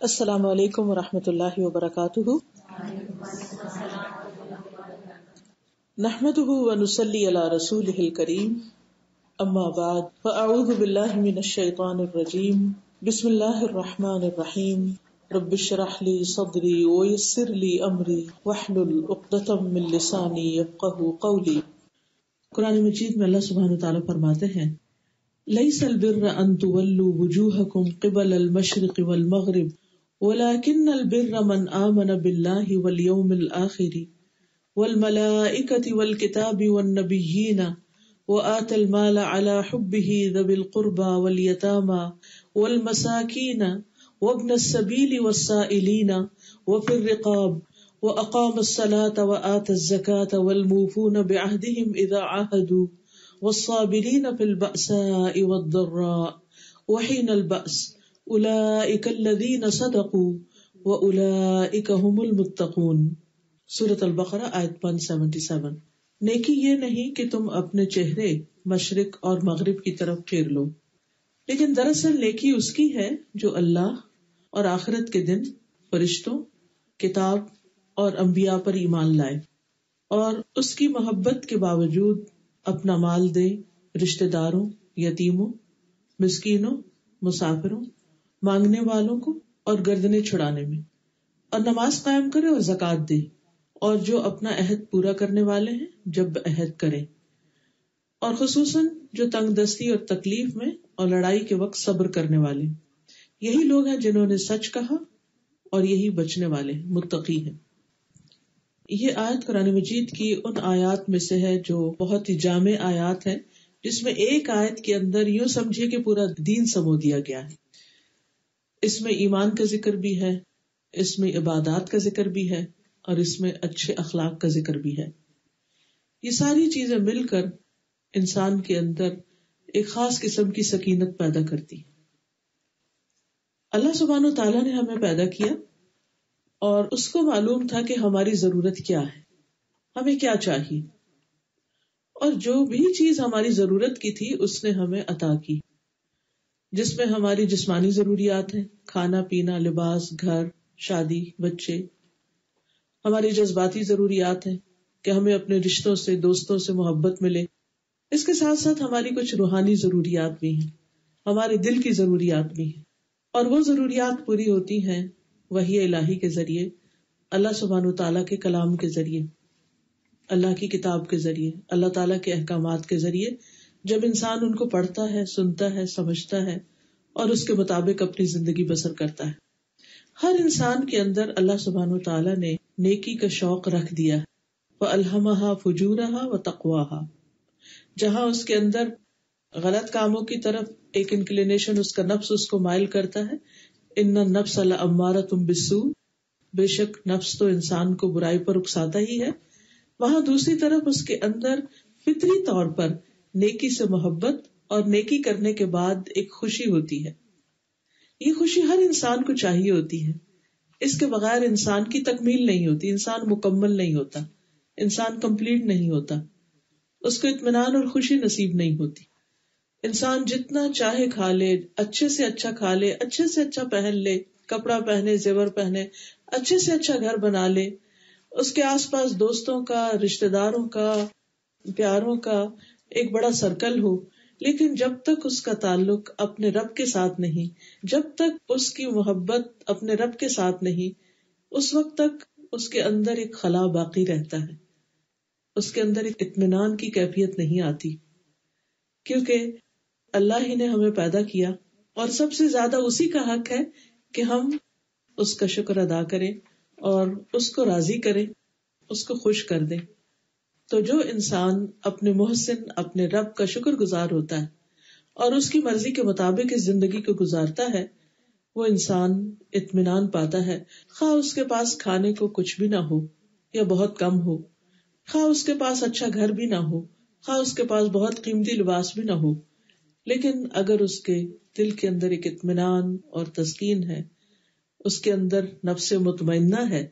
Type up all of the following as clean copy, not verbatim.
السلام علیکم ورحمۃ اللہ وبرکاتہ. نحمده ونصلی علی رسوله الکریم. اما بعد فاعوذ باللہ من الشیطان الرجیم. بسم اللہ الرحمن الرحیم. رب اشرح لی صدری ویسر لی امری واحلل عقدۃ من لسانی یفقهوا قولی. قرآن مجید میں اللہ سبحانہ وتعالی فرماتے ہیں لیس البر ان تولوا وجوہکم قبل المشرق والمغرب ولكن البر من آمن بالله واليوم الآخر والملائكة والكتاب والنبيين وآتى المال على حبه ذوي القربى واليتامى والمساكين وابن السبيل والسائلين وفي الرقاب وأقام الصلاة وآتى الزكاة والموفون بعهدهم إذا عاهدوا والصابرين في البأساء والضراء وحين البأس اولئک الذین صدقوا واولئک هم المتقون. سورۃ البقرہ آیت 177. نیکی یہ نہیں کہ تم اپنے چہرے مشرق اور مغرب کی طرف پھیر لو، لیکن دراصل نیکی اس کی ہے جو اللہ اور آخرت کے دن، فرشتوں، کتاب اور انبیاء پر ایمان لائے اور اس کی محبت کے باوجود اپنا مال دے رشتہ داروں، یتیموں، مسکینوں، مسافروں، مانگنے والوں کو اور گردنیں چھڑانے میں، اور نماز قائم کرے اور زکوٰۃ دے، اور جو اپنا عہد پورا کرنے والے ہیں جب عہد کرے، اور خصوصاً جو تنگ دستی اور تکلیف میں اور لڑائی کے وقت صبر کرنے والے. یہی لوگ ہیں جنہوں نے سچ کہا اور یہی بچنے والے متقی ہیں. یہ آیت قرآن مجید کی ان آیات میں سے ہے جو بہت ہی جامع آیات ہیں، جس میں ایک آیت کے اندر یوں سمجھے کہ پورا دین سمو دیا گیا ہے. اس میں ایمان کا ذکر بھی ہے، اس میں عبادات کا ذکر بھی ہے، اور اس میں اچھے اخلاق کا ذکر بھی ہے. یہ ساری چیزیں مل کر انسان کے اندر ایک خاص قسم کی سکینت پیدا کرتی. اللہ سبحانہ و تعالیٰ نے ہمیں پیدا کیا اور اس کو معلوم تھا کہ ہماری ضرورت کیا ہے، ہمیں کیا چاہیے، اور جو بھی چیز ہماری ضرورت کی تھی اس نے ہمیں عطا کی، جس میں ہماری جسمانی ضروریات ہیں، کھانا پینا، لباس، گھر، شادی، بچے. ہماری جذباتی ضروریات ہیں کہ ہمیں اپنے رشتوں سے، دوستوں سے محبت ملے. اس کے ساتھ ساتھ ہماری کچھ روحانی ضروریات بھی ہیں، ہمارے دل کی ضروریات بھی ہیں، اور وہ ضروریات پوری ہوتی ہیں وحی الہی کے ذریعے، اللہ سبحانہ وتعالیٰ کے کلام کے ذریعے، اللہ کی کتاب کے ذریعے، اللہ تعالیٰ کے احکامات کے ذریعے. جب انسان ان کو پڑھتا ہے، سنتا ہے، سمجھتا ہے اور اس کے مطابق اپنی زندگی بسر کرتا ہے. ہر انسان کے اندر اللہ سبحانہ وتعالیٰ نے نیکی کا شوق رکھ دیا ہے. وَأَلْهَمَهَا فُجُورَهَا وَتَقْوَاهَا. جہاں اس کے اندر غلط کاموں کی طرف ایک انکلینیشن، اس کا نفس اس کو مائل کرتا ہے. إِنَّ النَّفْسَ لَأَمَّارَةٌ بِالسُّوءِ. بے شک نفس تو انسان کو برائی پر اکساتا ہی ہے. وہاں دوسری طرف اس کے اندر فطری طور پر نیکی سے محبت اور نیکی کرنے کے بعد ایک خوشی ہوتی ہے. یہ خوشی ہر انسان کو چاہیے ہوتی ہے. اس کے بغیر انسان کی تکمیل نہیں ہوتی، انسان مکمل نہیں ہوتا، انسان کمپلیٹ نہیں ہوتا، اس کو اطمینان اور خوشی نصیب نہیں ہوتی. انسان جتنا چاہے کھا لے، اچھے سے اچھا کھا لے، اچھے سے اچھا پہن لے، کپڑا پہنے، زیور پہنے، اچھے سے اچھا گھر بنا لے، اس کے آس پاس دوستوں کا، رشتہ داروں کا، پیاروں کا ایک بڑا سرکل ہو، لیکن جب تک اس کا تعلق اپنے رب کے ساتھ نہیں، جب تک اس کی محبت اپنے رب کے ساتھ نہیں، اس وقت تک اس کے اندر ایک خلا باقی رہتا ہے، اس کے اندر ایک اطمینان کی کیفیت نہیں آتی. کیونکہ اللہ ہی نے ہمیں پیدا کیا اور سب سے زیادہ اسی کا حق ہے کہ ہم اس کا شکر ادا کریں اور اس کو راضی کریں، اس کو خوش کر دیں. تو جو انسان اپنے محسن، اپنے رب کا شکر گزار ہوتا ہے اور اس کی مرضی کے مطابق اس زندگی کو گزارتا ہے، وہ انسان اطمینان پاتا ہے. خواہ اس کے پاس کھانے کو کچھ بھی نہ ہو یا بہت کم ہو، خواہ اس کے پاس اچھا گھر بھی نہ ہو، خواہ اس کے پاس بہت قیمتی لباس بھی نہ ہو، لیکن اگر اس کے دل کے اندر ایک اطمینان اور تسکین ہے، اس کے اندر نفس مطمئنہ ہے،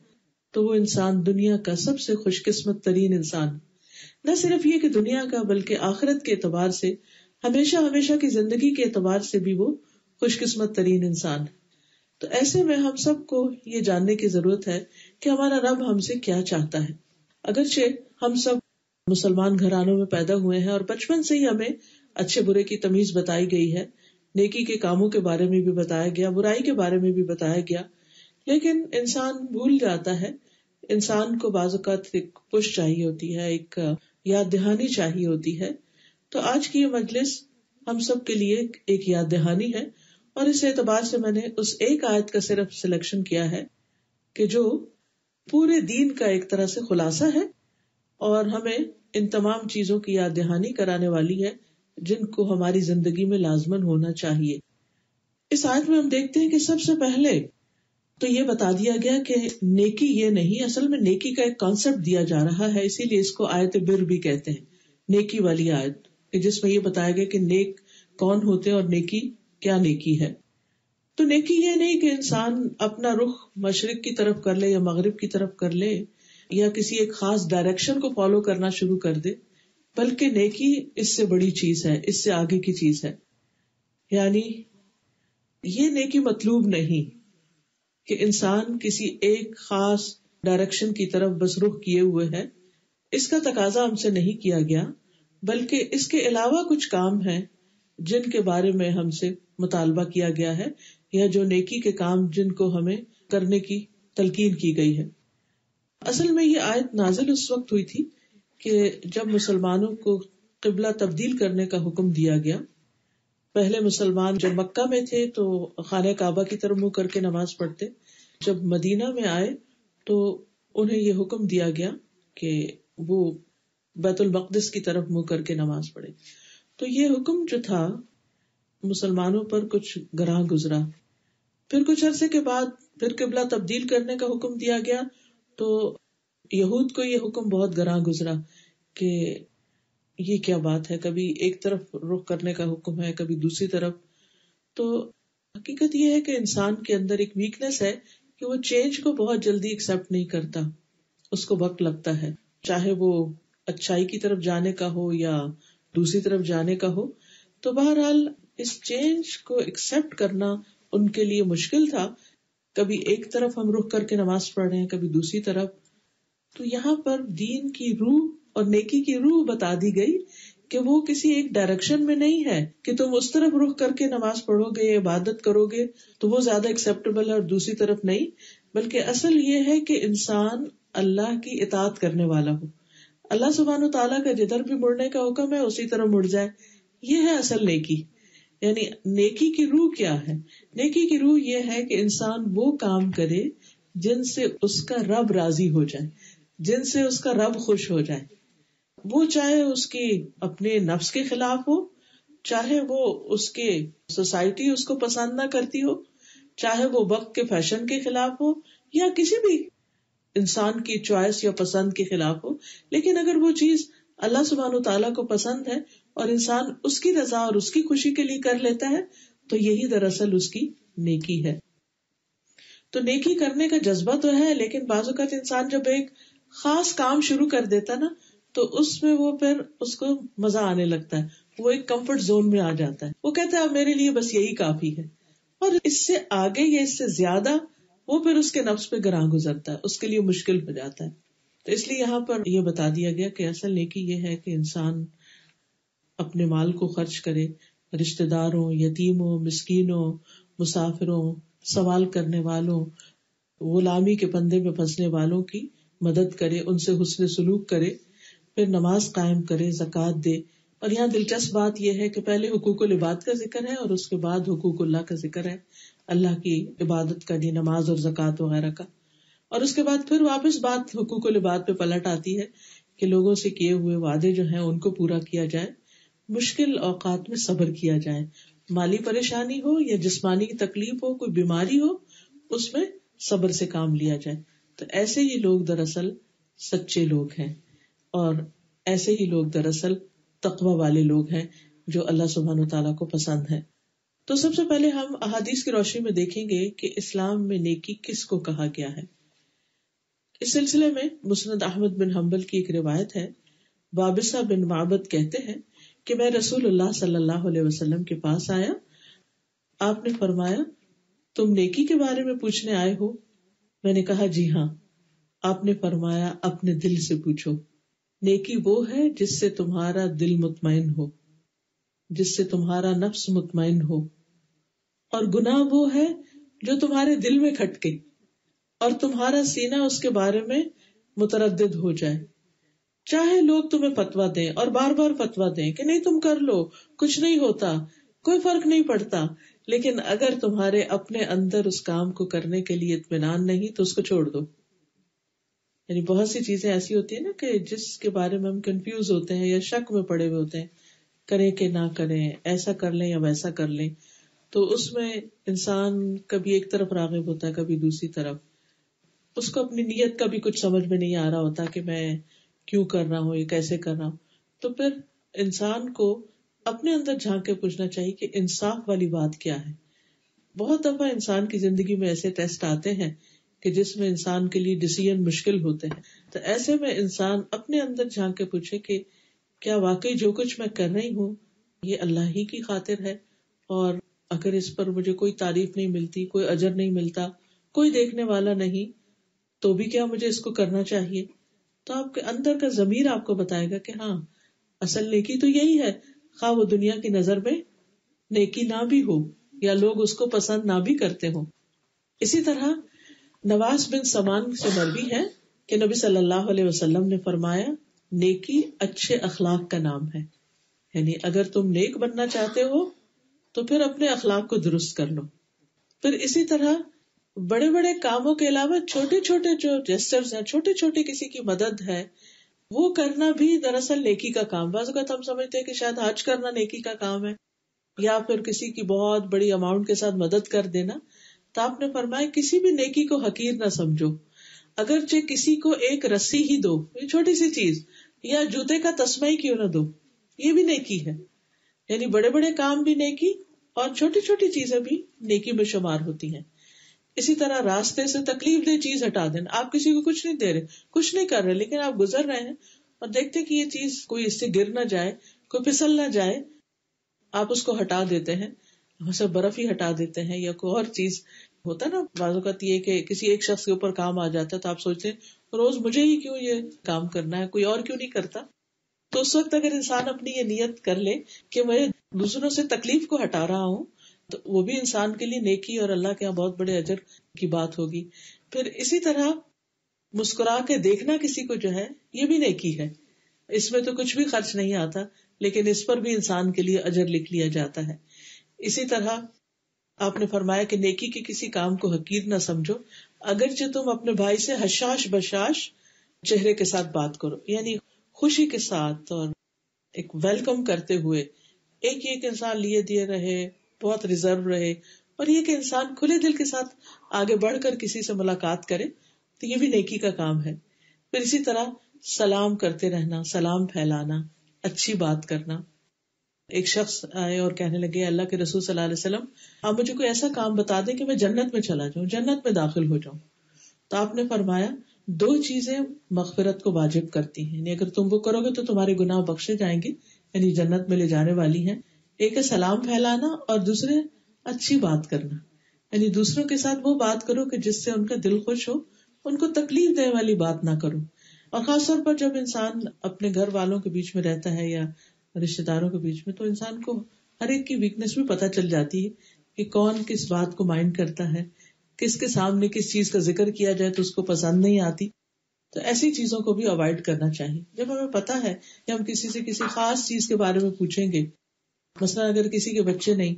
تو وہ انسان دنیا کا سب سے خوش قسمت ترین انسان. نہ صرف یہ کہ دنیا کا، بلکہ آخرت کے اعتبار سے، ہمیشہ ہمیشہ کی زندگی کے اعتبار سے بھی وہ خوش قسمت ترین انسان ہے. تو ایسے میں ہم سب کو یہ جاننے کی ضرورت ہے کہ ہمارا رب ہم سے کیا چاہتا ہے. اگرچہ ہم سب مسلمان گھرانوں میں پیدا ہوئے ہیں اور بچپن سے ہی ہمیں اچھے برے کی تمیز بتائی گئی ہے، نیکی کے کاموں کے بارے میں بھی بتایا گیا، برائی کے بارے میں بھی بتایا گیا، لیکن انسان بھول جاتا ہے. انسان کو بعض اوقات ایک پش چاہیے ہوتی ہے، ایک یاد دہانی چاہیے ہوتی ہے. تو آج کی یہ مجلس ہم سب کے لیے ایک یاد دہانی ہے، اور اس اعتبار سے میں نے اس ایک آیت کا صرف سلیکشن کیا ہے کہ جو پورے دین کا ایک طرح سے خلاصہ ہے اور ہمیں ان تمام چیزوں کی یاد دہانی کرانے والی ہے جن کو ہماری زندگی میں لازماً ہونا چاہیے. اس آیت میں ہم دیکھتے ہیں کہ سب سے پہلے تو یہ بتا دیا گیا کہ نیکی یہ نہیں، اصل میں نیکی کا ایک کانسیپٹ دیا جا رہا ہے، اسی لیے اس کو آیت بر بھی کہتے ہیں، نیکی والی آیت، جس میں یہ بتایا گیا کہ نیک کون ہوتے ہیں اور نیکی کیا نیکی ہے. تو نیکی یہ نہیں کہ انسان اپنا رخ مشرق کی طرف کر لے یا مغرب کی طرف کر لے یا کسی ایک خاص ڈائریکشن کو فالو کرنا شروع کر دے، بلکہ نیکی اس سے بڑی چیز ہے، اس سے آگے کی چیز ہے. یعنی یہ نیکی مطلوب نہیں کہ انسان کسی ایک خاص ڈائریکشن کی طرف بس رخ کیے ہوئے ہے، اس کا تقاضا ہم سے نہیں کیا گیا، بلکہ اس کے علاوہ کچھ کام ہیں جن کے بارے میں ہم سے مطالبہ کیا گیا ہے، یا جو نیکی کے کام جن کو ہمیں کرنے کی تلقین کی گئی ہے. اصل میں یہ آیت نازل اس وقت ہوئی تھی کہ جب مسلمانوں کو قبلہ تبدیل کرنے کا حکم دیا گیا. پہلے مسلمان جب مکہ میں تھے تو خانہ کعبہ کی طرف منہ کر کے نماز پڑھتے، جب مدینہ میں آئے تو انہیں یہ حکم دیا گیا کہ وہ بیت المقدس کی طرف منہ کر کے نماز پڑھے. تو یہ حکم جو تھا مسلمانوں پر کچھ گراں گزرا. پھر کچھ عرصے کے بعد پھر قبلہ تبدیل کرنے کا حکم دیا گیا تو یہود کو یہ حکم بہت گراں گزرا کہ یہ کیا بات ہے، کبھی ایک طرف رخ کرنے کا حکم ہے، کبھی دوسری طرف. تو حقیقت یہ ہے کہ انسان کے اندر ایک ویکنس ہے کہ وہ چینج کو بہت جلدی ایکسپٹ نہیں کرتا، اس کو وقت لگتا ہے، چاہے وہ اچھائی کی طرف جانے کا ہو یا دوسری طرف جانے کا ہو. تو بہرحال اس چینج کو ایکسپٹ کرنا ان کے لیے مشکل تھا. کبھی ایک طرف ہم رخ کر کے نماز پڑھ رہے ہیں، کبھی دوسری طرف. تو یہاں پر دین کی روح اور نیکی کی روح بتا دی گئی کہ وہ کسی ایک ڈائریکشن میں نہیں ہے کہ تم اس طرف رخ کر کے نماز پڑھو گے، عبادت کرو گے تو وہ زیادہ ایکسیپٹیبل ہے اور دوسری طرف نہیں، بلکہ اصل یہ ہے کہ انسان اللہ کی اطاعت کرنے والا ہو. اللہ سبحانہ وتعالیٰ کا جدھر بھی مڑنے کا حکم ہے اسی طرح مڑ جائے. یہ ہے اصل نیکی. یعنی نیکی کی روح کیا ہے؟ نیکی کی روح یہ ہے کہ انسان وہ کام کرے جن سے اس کا رب راضی ہو جائے، جن سے اس کا رب خوش ہو جائے. وہ چاہے اس کی اپنے نفس کے خلاف ہو، چاہے وہ اس کے سوسائٹی اس کو پسند نہ کرتی ہو، چاہے وہ وقت کے فیشن کے خلاف ہو یا کسی بھی انسان کی چوائس یا پسند کے خلاف ہو. لیکن اگر وہ چیز اللہ سبحانہ وتعالیٰ کو پسند ہے اور انسان اس کی رضا اور اس کی خوشی کے لیے کر لیتا ہے تو یہی دراصل اس کی نیکی ہے. تو نیکی کرنے کا جذبہ تو ہے، لیکن بعض اوقات انسان جب ایک خاص کام شروع کر دیتا نا تو اس میں وہ پھر اس کو مزہ آنے لگتا ہے، وہ ایک کمفرٹ زون میں آ جاتا ہے. وہ کہتا ہے اب میرے لیے بس یہی کافی ہے، اور اس سے آگے یا اس سے زیادہ وہ پھر اس کے نفس پہ گراں گزرتا ہے، اس کے لیے مشکل ہو جاتا ہے. تو اس لیے یہاں پر یہ بتا دیا گیا کہ اصل نیکی یہ ہے کہ انسان اپنے مال کو خرچ کرے، رشتہ داروں، یتیموں، مسکینوں، مسافروں، سوال کرنے والوں، غلامی کے پندے میں پھنسنے والوں کی مدد کرے، ان سے حسن سلوک کرے، پھر نماز قائم کرے، زکوٰۃ دے. اور یہاں دلچسپ بات یہ ہے کہ پہلے حقوق العباد کا ذکر ہے اور اس کے بعد حقوق اللہ کا ذکر ہے، اللہ کی عبادت کا، یہ نماز اور زکوٰۃ وغیرہ کا. اور اس کے بعد پھر واپس بات حقوق العباد پہ پلٹ آتی ہے کہ لوگوں سے کیے ہوئے وعدے جو ہیں ان کو پورا کیا جائے، مشکل اوقات میں صبر کیا جائے، مالی پریشانی ہو یا جسمانی تکلیف ہو، کوئی بیماری ہو، اس میں صبر سے کام لیا جائے. تو ایسے ہی لوگ دراصل سچے لوگ ہیں، اور ایسے ہی لوگ دراصل تقوی والے لوگ ہیں جو اللہ سبحانہ وتعالیٰ کو پسند ہے. تو سب سے پہلے ہم احادیث کی روشنی میں دیکھیں گے کہ اسلام میں نیکی کس کو کہا گیا ہے. اس سلسلے میں مسند احمد بن حنبل کی ایک روایت ہے. وابصہ بن معبد کہتے ہیں کہ میں رسول اللہ صلی اللہ علیہ وسلم کے پاس آیا. آپ نے فرمایا تم نیکی کے بارے میں پوچھنے آئے ہو؟ میں نے کہا جی ہاں. آپ نے فرمایا اپنے دل سے پوچھو. نیکی وہ ہے جس سے تمہارا دل مطمئن ہو، جس سے تمہارا نفس مطمئن ہو، اور گناہ وہ ہے جو تمہارے دل میں کھٹکے اور تمہارا سینہ اس کے بارے میں متردد ہو جائے. چاہے لوگ تمہیں فتویٰ دیں اور بار بار فتویٰ دیں کہ نہیں تم کر لو، کچھ نہیں ہوتا، کوئی فرق نہیں پڑتا، لیکن اگر تمہارے اپنے اندر اس کام کو کرنے کے لیے اطمینان نہیں تو اس کو چھوڑ دو. یعنی بہت سی چیزیں ایسی ہوتی ہیں نا کہ جس کے بارے میں ہم کنفیوز ہوتے ہیں یا شک میں پڑے ہوئے ہوتے ہیں، کریں کہ نہ کریں، ایسا کر لیں یا ویسا کر لیں، تو اس میں انسان کبھی ایک طرف راغب ہوتا ہے کبھی دوسری طرف. اس کو اپنی نیت کا بھی کچھ سمجھ میں نہیں آ رہا ہوتا کہ میں کیوں کر رہا ہوں، یہ کیسے کر رہا ہوں. تو پھر انسان کو اپنے اندر جھانک کے پوچھنا چاہیے کہ انصاف والی بات کیا ہے. بہت دفعہ انسان کی زندگی میں ایسے ٹیسٹ آتے ہیں کہ جس میں انسان کے لیے ڈیسیژن مشکل ہوتے ہیں. تو ایسے میں انسان اپنے اندر جھانک کے پوچھے کہ کیا واقعی جو کچھ میں کر رہی ہوں یہ اللہ ہی کی خاطر ہے، اور اگر اس پر مجھے کوئی تعریف نہیں ملتی، کوئی اجر نہیں ملتا، کوئی دیکھنے والا نہیں، تو بھی کیا مجھے اس کو کرنا چاہیے. تو آپ کے اندر کا ضمیر آپ کو بتائے گا کہ ہاں اصل نیکی تو یہی ہے، خواہ وہ دنیا کی نظر میں نیکی نہ بھی ہو یا لوگ اس کو پسند نہ بھی کرتے ہوں. اسی طرح نواس بن سمان سے مروی ہے کہ نبی صلی اللہ علیہ وسلم نے فرمایا نیکی اچھے اخلاق کا نام ہے. یعنی اگر تم نیک بننا چاہتے ہو تو پھر اپنے اخلاق کو درست کر لو. پھر اسی طرح بڑے بڑے کاموں کے علاوہ چھوٹے چھوٹے جو جیسچرز ہیں، چھوٹے چھوٹے کسی کی مدد ہے، وہ کرنا بھی دراصل نیکی کا کام. بعض اوقات ہم سمجھتے ہیں کہ شاید حج کرنا نیکی کا کام ہے یا پھر کسی کی بہت بڑی اماؤنٹ کے ساتھ مدد کر دینا. تو آپ نے فرمایا کسی بھی نیکی کو حقیر نہ سمجھو، اگرچہ کسی کو ایک رسی ہی دو، یہ چھوٹی سی چیز، یا جوتے کا تسمہ ہی کیوں نہ دو، یہ بھی نیکی ہے. یعنی بڑے بڑے کام بھی نیکی اور چھوٹی چھوٹی چیزیں بھی نیکی میں شمار ہوتی ہیں. اسی طرح راستے سے تکلیف دہ چیز ہٹا دینا. آپ کسی کو کچھ نہیں دے رہے، کچھ نہیں کر رہے، لیکن آپ گزر رہے ہیں اور دیکھتے کہ یہ چیز کوئی اس سے گر نہ جائے، کوئی پھسل نہ جائے، آپ اس کو ہٹا دیتے ہیں. ویسے برف ہی ہٹا دیتے ہیں یا کوئی اور چیز ہوتا ہے نا. بعض اوقات یہ کہ کسی ایک شخص کے اوپر کام آ جاتا ہے تو آپ سوچتے ہیں روز مجھے ہی کیوں یہ کام کرنا ہے، کوئی اور کیوں نہیں کرتا. تو اس وقت اگر انسان اپنی یہ نیت کر لے کہ میں دوسروں سے تکلیف کو ہٹا رہا ہوں تو وہ بھی انسان کے لیے نیکی اور اللہ کے یہاں بہت بڑے اجر کی بات ہوگی. پھر اسی طرح مسکرا کے دیکھنا کسی کو جو ہے یہ بھی نیکی ہے. اس میں تو کچھ بھی خرچ نہیں آتا، لیکن اس پر بھی انسان کے لیے اجر لکھ لیا جاتا ہے. اسی طرح آپ نے فرمایا کہ نیکی کے کسی کام کو حقیر نہ سمجھو، اگرچہ تم اپنے بھائی سے حشاش بشاش چہرے کے ساتھ بات کرو، یعنی خوشی کے ساتھ اور ایک ویلکم کرتے ہوئے. ایک انسان لیے دیے رہے، بہت ریزرو رہے، اور یہ کہ انسان کھلے دل کے ساتھ آگے بڑھ کر کسی سے ملاقات کرے تو یہ بھی نیکی کا کام ہے. پھر اسی طرح سلام کرتے رہنا، سلام پھیلانا، اچھی بات کرنا. ایک شخص آئے اور کہنے لگے اللہ کے رسول صلی اللہ علیہ وسلم آپ مجھے کوئی ایسا کام بتا دیں کہ میں جنت میں چلا جاؤں، جنت میں داخل ہو جاؤں. تو آپ نے فرمایا 2 چیزیں مغفرت کو واجب کرتی ہیں، یعنی اگر تم وہ کرو گے تو تمہارے گناہ بخشے جائیں گے، یعنی جنت میں لے جانے والی ہیں. ایک ہے سلام پھیلانا اور دوسرے اچھی بات کرنا، یعنی دوسروں کے ساتھ وہ بات کرو کہ جس سے ان کا دل خوش ہو، ان کو تکلیف دینے والی بات نہ کرو. اور خاص طور پر جب انسان اپنے گھر والوں کے بیچ میں رہتا ہے یا رشتے داروں کے بیچ میں، تو انسان کو ہر ایک کی ویکنیس بھی پتہ چل جاتی ہے کہ کون کس بات کو مائنڈ کرتا ہے، کس کے سامنے کس چیز کا ذکر کیا جائے تو اس کو پسند نہیں آتی. تو ایسی چیزوں کو بھی اوائڈ کرنا چاہیے. جب ہمیں پتا ہے کہ ہم کسی سے کسی خاص چیز کے بارے میں پوچھیں گے، مثلا اگر کسی کے بچے نہیں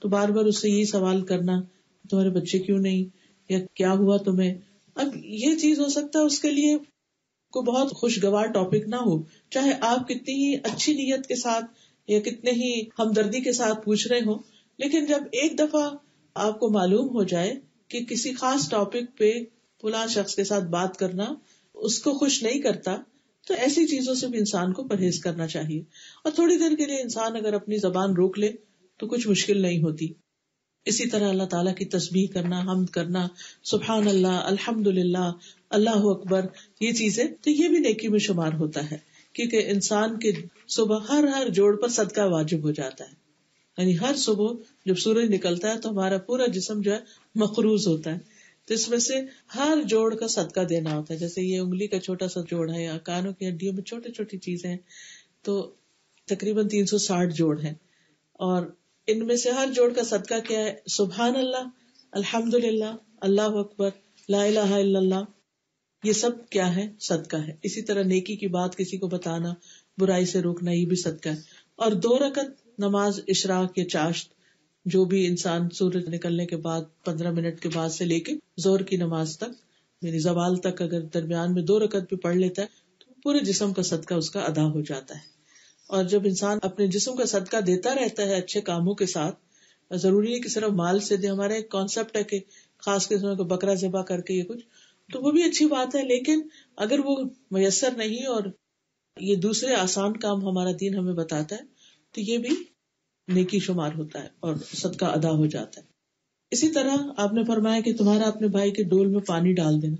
تو بار بار اس سے یہی سوال کرنا تمہارے بچے کیوں نہیں یا کیا ہوا تمہیں. اب یہ چیز ہو سکتا ہے اس کے لیے کوئی بہت خوشگوار ٹاپک نہ ہو، چاہے آپ کتنی ہی اچھی نیت کے ساتھ یا کتنے ہی ہمدردی کے ساتھ پوچھ رہے ہوں، لیکن جب ایک دفعہ آپ کو معلوم ہو جائے کہ کسی خاص ٹاپک پہ فلاں شخص کے ساتھ بات کرنا اس کو خوش نہیں کرتا، تو ایسی چیزوں سے بھی انسان کو پرہیز کرنا چاہیے. اور تھوڑی دیر کے لیے انسان اگر اپنی زبان روک لے تو کچھ مشکل نہیں ہوتی. اسی طرح اللہ تعالیٰ کی تسبیح کرنا، حمد کرنا، سبحان اللہ، الحمد للہ، اللہ اکبر، یہ چیزیں تو یہ بھی نیکی میں شمار ہوتا ہے، کیونکہ انسان کے صبح ہر جوڑ پر صدقہ واجب ہو جاتا ہے. یعنی ہر صبح جب سورج نکلتا ہے تو ہمارا پورا جسم جو ہے مقروض ہوتا ہے، تو اس میں سے ہر جوڑ کا صدقہ دینا ہوتا ہے. جیسے یہ انگلی کا چھوٹا سا جوڑ ہے یا کانوں کی ہڈیوں میں چھوٹی چھوٹی چیزیں ہیں، تو تقریباً 360 جوڑ ہیں، اور ان میں سے ہر جوڑ کا صدقہ کیا ہے؟ سبحان اللہ، الحمد للہ، اللہ اکبر، لا الہ الا اللہ، یہ سب کیا ہے؟ صدقہ ہے. اسی طرح نیکی کی بات کسی کو بتانا، برائی سے روکنا، یہ بھی صدقہ ہے. اور 2 رکعت نماز اشراق یا چاشت، جو بھی انسان سورج نکلنے کے بعد 15 منٹ کے بعد سے لے کے زور کی نماز تک، یعنی زوال تک اگر درمیان میں 2 رکعت بھی پڑھ لیتا ہے تو پورے جسم کا صدقہ اس کا ادا ہو جاتا ہے. اور جب انسان اپنے جسم کا صدقہ دیتا رہتا ہے اچھے کاموں کے ساتھ، ضروری ہے کہ صرف مال سے دے. ہمارا ایک کانسیپٹ ہے کہ خاص قسم کا بکرا ذبح کر کے یہ کچھ، تو وہ بھی اچھی بات ہے، لیکن اگر وہ میسر نہیں اور یہ دوسرے آسان کام ہمارا دین ہمیں بتاتا ہے تو یہ بھی نیکی شمار ہوتا ہے اور صدقہ ادا ہو جاتا ہے. اسی طرح آپ نے فرمایا کہ تمہارا اپنے بھائی کے ڈول میں پانی ڈال دینا.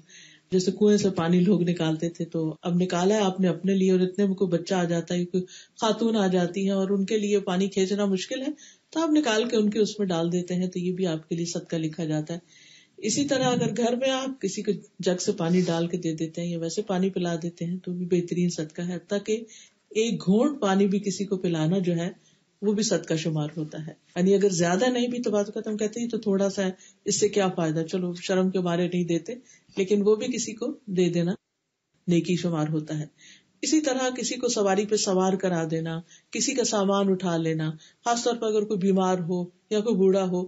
جیسے کنویں سے پانی لوگ نکالتے تھے، تو اب نکالا ہے آپ نے اپنے لیے، اور اتنے میں کوئی بچہ آ جاتا ہے، کوئی خاتون آ جاتی ہے اور ان کے لیے پانی کھینچنا مشکل ہے، تو آپ نکال کے ان کے اس میں ڈال دیتے ہیں، تو یہ بھی آپ کے لیے صدقہ لکھا جاتا ہے. اسی طرح اگر گھر میں آپ کسی کو جگ سے پانی ڈال کے دے دیتے ہیں یا ویسے پانی پلا دیتے ہیں تو بھی بہترین صدقہ ہے. تاکہ ایک گھونٹ پانی بھی کسی کو پلانا جو ہے وہ بھی صدقہ شمار ہوتا ہے. یعنی اگر زیادہ نہیں بھی تو بات کا ہم کہتے ہیں تو تھوڑا سا ہے، اس سے کیا فائدہ، چلو شرم کے مارے نہیں دیتے، لیکن وہ بھی کسی کو دے دینا نیکی شمار ہوتا ہے. اسی طرح کسی کو سواری پہ سوار کرا دینا، کسی کا سامان اٹھا لینا، خاص طور پر اگر کوئی بیمار ہو یا کوئی بوڑھا ہو،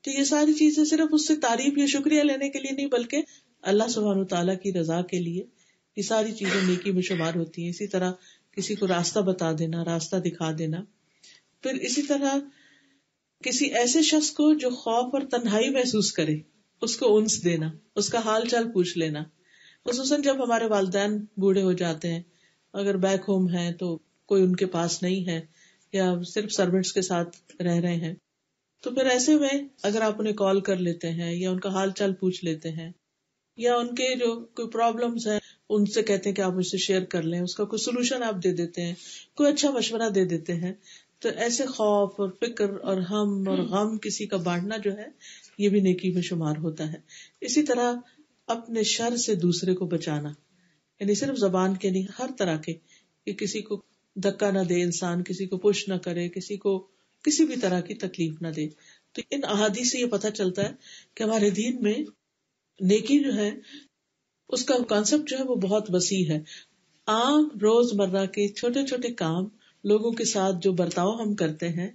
تو یہ ساری چیزیں صرف اس سے تعریف یا شکریہ لینے کے لیے نہیں بلکہ اللہ سبحانہ وتعالیٰ کی رضا کے لیے یہ ساری چیزیں نیکی میں شمار ہوتی ہیں. اسی طرح کسی کو راستہ بتا دینا، راستہ دکھا دینا. پھر اسی طرح کسی ایسے شخص کو جو خوف اور تنہائی محسوس کرے، اس کو انس دینا، اس کا حال چال پوچھ لینا. خصوصاً جب ہمارے والدین بوڑھے ہو جاتے ہیں، اگر بیک ہوم ہیں تو کوئی ان کے پاس نہیں ہے یا صرف سروینٹس کے ساتھ رہ رہے ہیں، تو پھر ایسے میں اگر آپ انہیں کال کر لیتے ہیں یا ان کا حال چال پوچھ لیتے ہیں یا ان کے جو کوئی پرابلمس ہیں ان سے کہتے ہیں کہ آپ مجھ سے شیئر کر لیں، اس کا کوئی سولوشن آپ دے دیتے ہیں، کوئی اچھا مشورہ دے دیتے ہیں، تو ایسے خوف اور فکر اور ہم اور غم کسی کا بانٹنا جو ہے یہ بھی نیکی میں شمار ہوتا ہے. اسی طرح اپنے شر سے دوسرے کو بچانا، یعنی صرف زبان کے نہیں، ہر طرح کے، کہ کسی کو دھکا نہ دے انسان، کسی کو پش نہ کرے، کسی کو کسی بھی طرح کی تکلیف نہ دے. تو ان احادیث سے یہ پتہ چلتا ہے کہ ہمارے دین میں نیکی جو ہے اس کا کانسیپٹ جو ہے وہ بہت وسیع ہے. عام روز مرہ کے چھوٹے چھوٹے کام، لوگوں کے ساتھ جو برتاؤ ہم کرتے ہیں،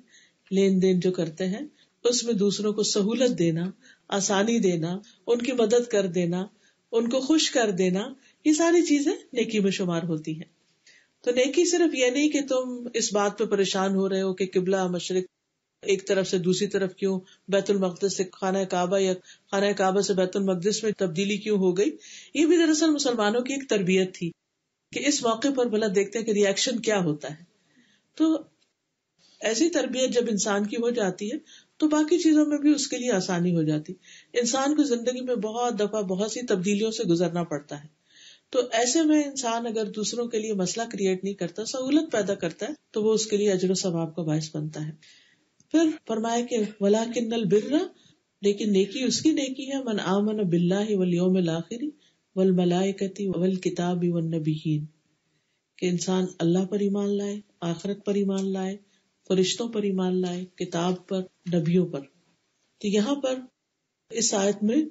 لین دین جو کرتے ہیں، اس میں دوسروں کو سہولت دینا، آسانی دینا، ان کی مدد کر دینا، ان کو خوش کر دینا، یہ ساری چیزیں نیکی میں شمار ہوتی ہیں. تو نیکی صرف یہ نہیں کہ تم اس بات پہ پریشان ہو رہے ہو کہ قبلہ مشرق ایک طرف سے دوسری طرف کیوں، بیت المقدس سے خانہ کعبہ یا خانہ کعبہ سے بیت المقدس میں تبدیلی کیوں ہو گئی. یہ بھی دراصل مسلمانوں کی ایک تربیت تھی کہ اس موقع پر بھلا دیکھتے ہیں کہ ری ایکشن کیا ہوتا ہے. تو ایسی تربیت جب انسان کی ہو جاتی ہے تو باقی چیزوں میں بھی اس کے لیے آسانی ہو جاتی. انسان کو زندگی میں بہت دفعہ بہت سی تبدیلیوں سے گزرنا پڑتا ہے، تو ایسے میں انسان اگر دوسروں کے لیے مسئلہ کریٹ نہیں کرتا، سہولت پیدا کرتا ہے، تو وہ اس کے لیے اجر و ثواب کا باعث بنتا ہے. پھر فرمایا کہ وَلَٰكِنَّ الْبِرَّ، لیکن نیکی اس کی نیکی ہے، من آمن باللہ والیوم الآخر والملائکۃ والکتاب والنبیین، کہ انسان اللہ پر ایمان لائے، آخرت پر ایمان لائے، فرشتوں پر ایمان لائے، کتاب پر، نبیوں پر. تو یہاں پر اس آیت میں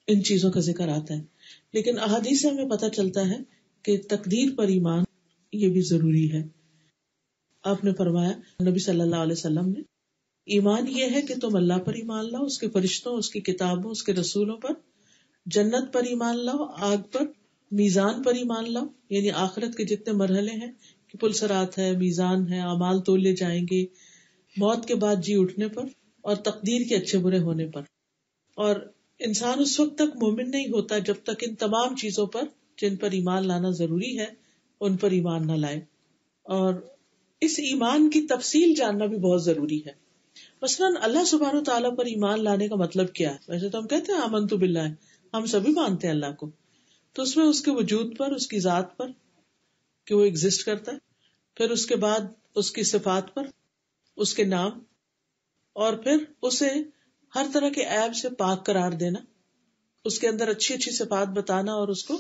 ان چیزوں کا ذکر آتا ہے، لیکن احادیث سے ہمیں پتہ چلتا ہے کہ تقدیر پر ایمان یہ بھی ضروری ہے. آپ نے فرمایا نبی صلی اللہ علیہ وسلم نے، ایمان یہ ہے کہ تم اللہ پر ایمان لاؤ، اس کے فرشتوں، اس کی کتابوں، اس کے رسولوں پر، جنت پر ایمان لاؤ، آگ پر، میزان پر ایمان لاؤ، یعنی آخرت کے جتنے مرحلے ہیں کہ پل صراط ہے، میزان ہے، اعمال تولے جائیں گے، موت کے بعد جی اٹھنے پر، اور تقدیر کے اچھے برے ہونے پر. اور انسان اس وقت تک مومن نہیں ہوتا جب تک ان تمام چیزوں پر جن پر ایمان لانا ضروری ہے ان پر ایمان نہ لائے. اور اس ایمان کی تفصیل جاننا بھی بہت ضروری ہے. مثلاً اللہ سبحانہ و تعالیٰ پر ایمان لانے کا مطلب کیا ہے؟ ویسے تو ہم کہتے ہیں آمنت باللہ، ہم سبھی مانتے ہیں اللہ کو، تو اس میں اس کے وجود پر، اس کی ذات پر کہ وہ ایگزسٹ کرتا ہے، پھر اس کے بعد اس کی صفات پر، اس کے نام، اور پھر اسے ہر طرح کے عیب سے پاک قرار دینا، اس کے اندر اچھی اچھی صفات بتانا، اور اس کو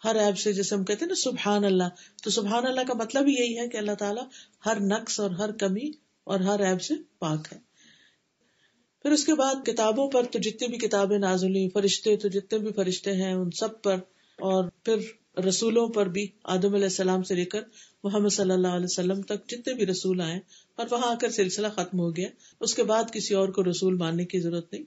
ہر عیب سے، جیسے ہم کہتے ہیں نا سبحان اللہ، تو سبحان اللہ کا مطلب ہی یہی ہے کہ اللہ تعالیٰ ہر نقص اور ہر کمی اور ہر عیب سے پاک ہے۔ پھر اس کے بعد کتابوں پر تو جتنی بھی کتابیں نازل ہوئی، فرشتے تو جتنے بھی فرشتے ہیں ان سب پر، اور پھر رسولوں پر بھی، آدم علیہ السلام سے لے کر محمد صلی اللہ علیہ وسلم تک جتنے بھی رسول آئے، اور وہاں آ کر سلسلہ ختم ہو گیا، اس کے بعد کسی اور کو رسول ماننے کی ضرورت نہیں۔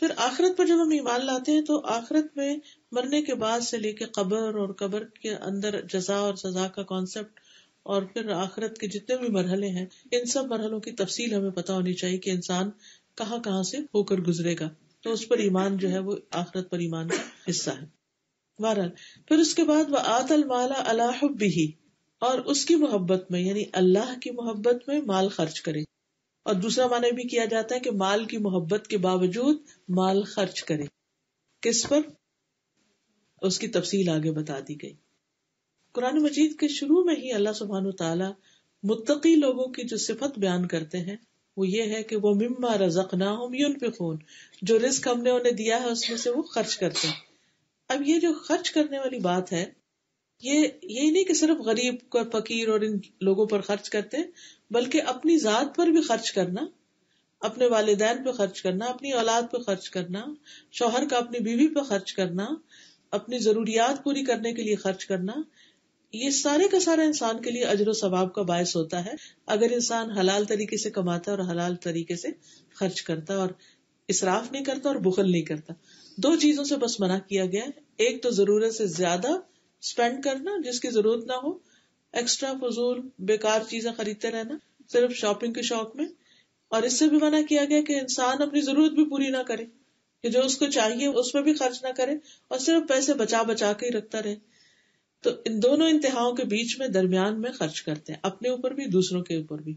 پھر آخرت پر جب ہم ایمان لاتے ہیں تو آخرت میں مرنے کے بعد سے لے کے قبر اور قبر کے اندر جزا اور سزا کا کانسیپٹ، اور پھر آخرت کے جتنے بھی مرحلے ہیں، ان سب مرحلوں کی تفصیل ہمیں پتہ ہونی چاہیے کہ انسان کہاں کہاں سے ہو کر گزرے گا، تو اس پر ایمان جو ہے وہ آخرت پر ایمان کا حصہ ہے۔ بہرحال پھر اس کے بعد وَآتَى الْمَالَ عَلَى حُبِّهِ، اور اس کی محبت میں، یعنی اللہ کی محبت میں مال خرچ کرے، اور دوسرا معنی بھی کیا جاتا ہے کہ مال کی محبت کے باوجود مال خرچ کرے۔ کس پر؟ اس کی تفصیل آگے بتا دی گئی۔ قرآن مجید کے شروع میں ہی اللہ سبحانہ وتعالی متقی لوگوں کی جو صفت بیان کرتے ہیں وہ یہ ہے کہ وہ مما رزقناہم ينفقون، جو رزق ہم نے انہیں دیا ہے اس میں سے وہ خرچ کرتے ہیں۔ اب یہ جو خرچ کرنے والی بات ہے، یہ نہیں کہ صرف غریب اور فقیر اور ان لوگوں پر خرچ کرتے ہیں، بلکہ اپنی ذات پر بھی خرچ کرنا، اپنے والدین پہ خرچ کرنا، اپنی اولاد پہ خرچ کرنا، شوہر کا اپنی بیوی پہ خرچ کرنا، اپنی ضروریات پوری کرنے کے لیے خرچ کرنا، یہ سارے کا سارا انسان کے لیے اجر و ثواب کا باعث ہوتا ہے اگر انسان حلال طریقے سے کماتا ہے اور حلال طریقے سے خرچ کرتا اور اسراف نہیں کرتا اور بخل نہیں کرتا۔ دو چیزوں سے بس منع کیا گیا ہے، ایک تو ضرورت سے زیادہ سپینڈ کرنا جس کی ضرورت نہ ہو، ایکسٹرا فضول بیکار چیزیں خریدتے رہنا صرف شاپنگ کے شوق میں، اور اس سے بھی منع کیا گیا کہ انسان اپنی ضرورت بھی پوری نہ کرے، کہ جو اس کو چاہیے اس میں بھی خرچ نہ کرے اور صرف پیسے بچا بچا کے ہی رکھتا رہے۔ تو ان دونوں انتہاؤں کے بیچ میں درمیان میں خرچ کرتے ہیں، اپنے اوپر بھی دوسروں کے اوپر بھی۔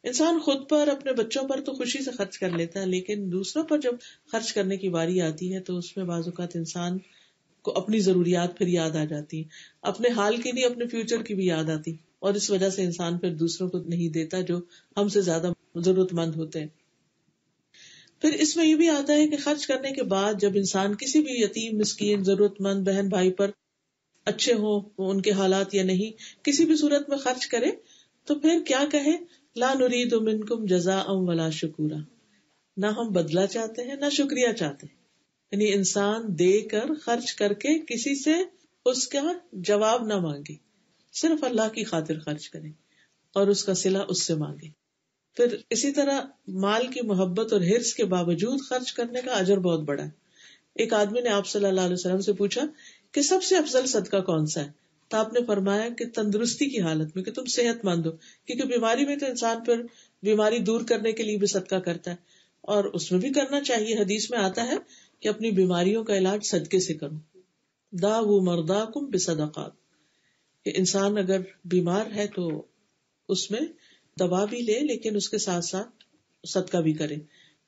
انسان خود پر، اپنے بچوں پر تو خوشی سے خرچ کر لیتا ہے، لیکن دوسروں پر جب خرچ کرنے کی باری آتی ہے تو اس میں بعض اوقات انسان کو اپنی ضروریات پھر یاد آ جاتی ہیں، اپنے حال کی نہیں اپنے فیوچر کی بھی یاد آتی، اور اس وجہ سے انسان پھر دوسروں کو نہیں دیتا جو ہم سے زیادہ ضرورت مند ہوتے ہیں۔ پھر اس میں یہ بھی آتا ہے کہ خرچ کرنے کے بعد جب انسان کسی بھی یتیم، مسکین، ضرورت مند بہن بھائی پر، اچھے ہوں ان کے حالات یا نہیں، کسی بھی صورت میں خرچ کرے تو پھر کیا کہے؟ لا نرید منکم جزاء ولا شکورا، نہ ہم بدلہ چاہتے ہیں نہ شکریہ چاہتے ہیں، یعنی انسان دے کر خرچ کر کے کسی سے اس کا جواب نہ مانگے، صرف اللہ کی خاطر خرچ کرے اور اس کا صلہ اس سے مانگے۔ پھر اسی طرح مال کی محبت اور حرص کے باوجود خرچ کرنے کا اجر بہت بڑا ہے۔ ایک آدمی نے آپ صلی اللہ علیہ وسلم سے پوچھا کہ سب سے افضل صدقہ کون سا ہے؟ تو آپ نے فرمایا کہ تندرستی کی حالت میں، کہ تم صحت مند ہو، کیونکہ بیماری میں تو انسان پھر بیماری دور کرنے کے لیے بھی صدقہ کرتا ہے، اور اس میں بھی کرنا چاہیے۔ حدیث میں آتا ہے کہ اپنی بیماریوں کا علاج صدقے سے کرو، داؤ مرضاکم بصدقات، کہ انسان اگر بیمار ہے تو اس میں دوا بھی لے لیکن اس کے ساتھ ساتھ صدقہ بھی کرے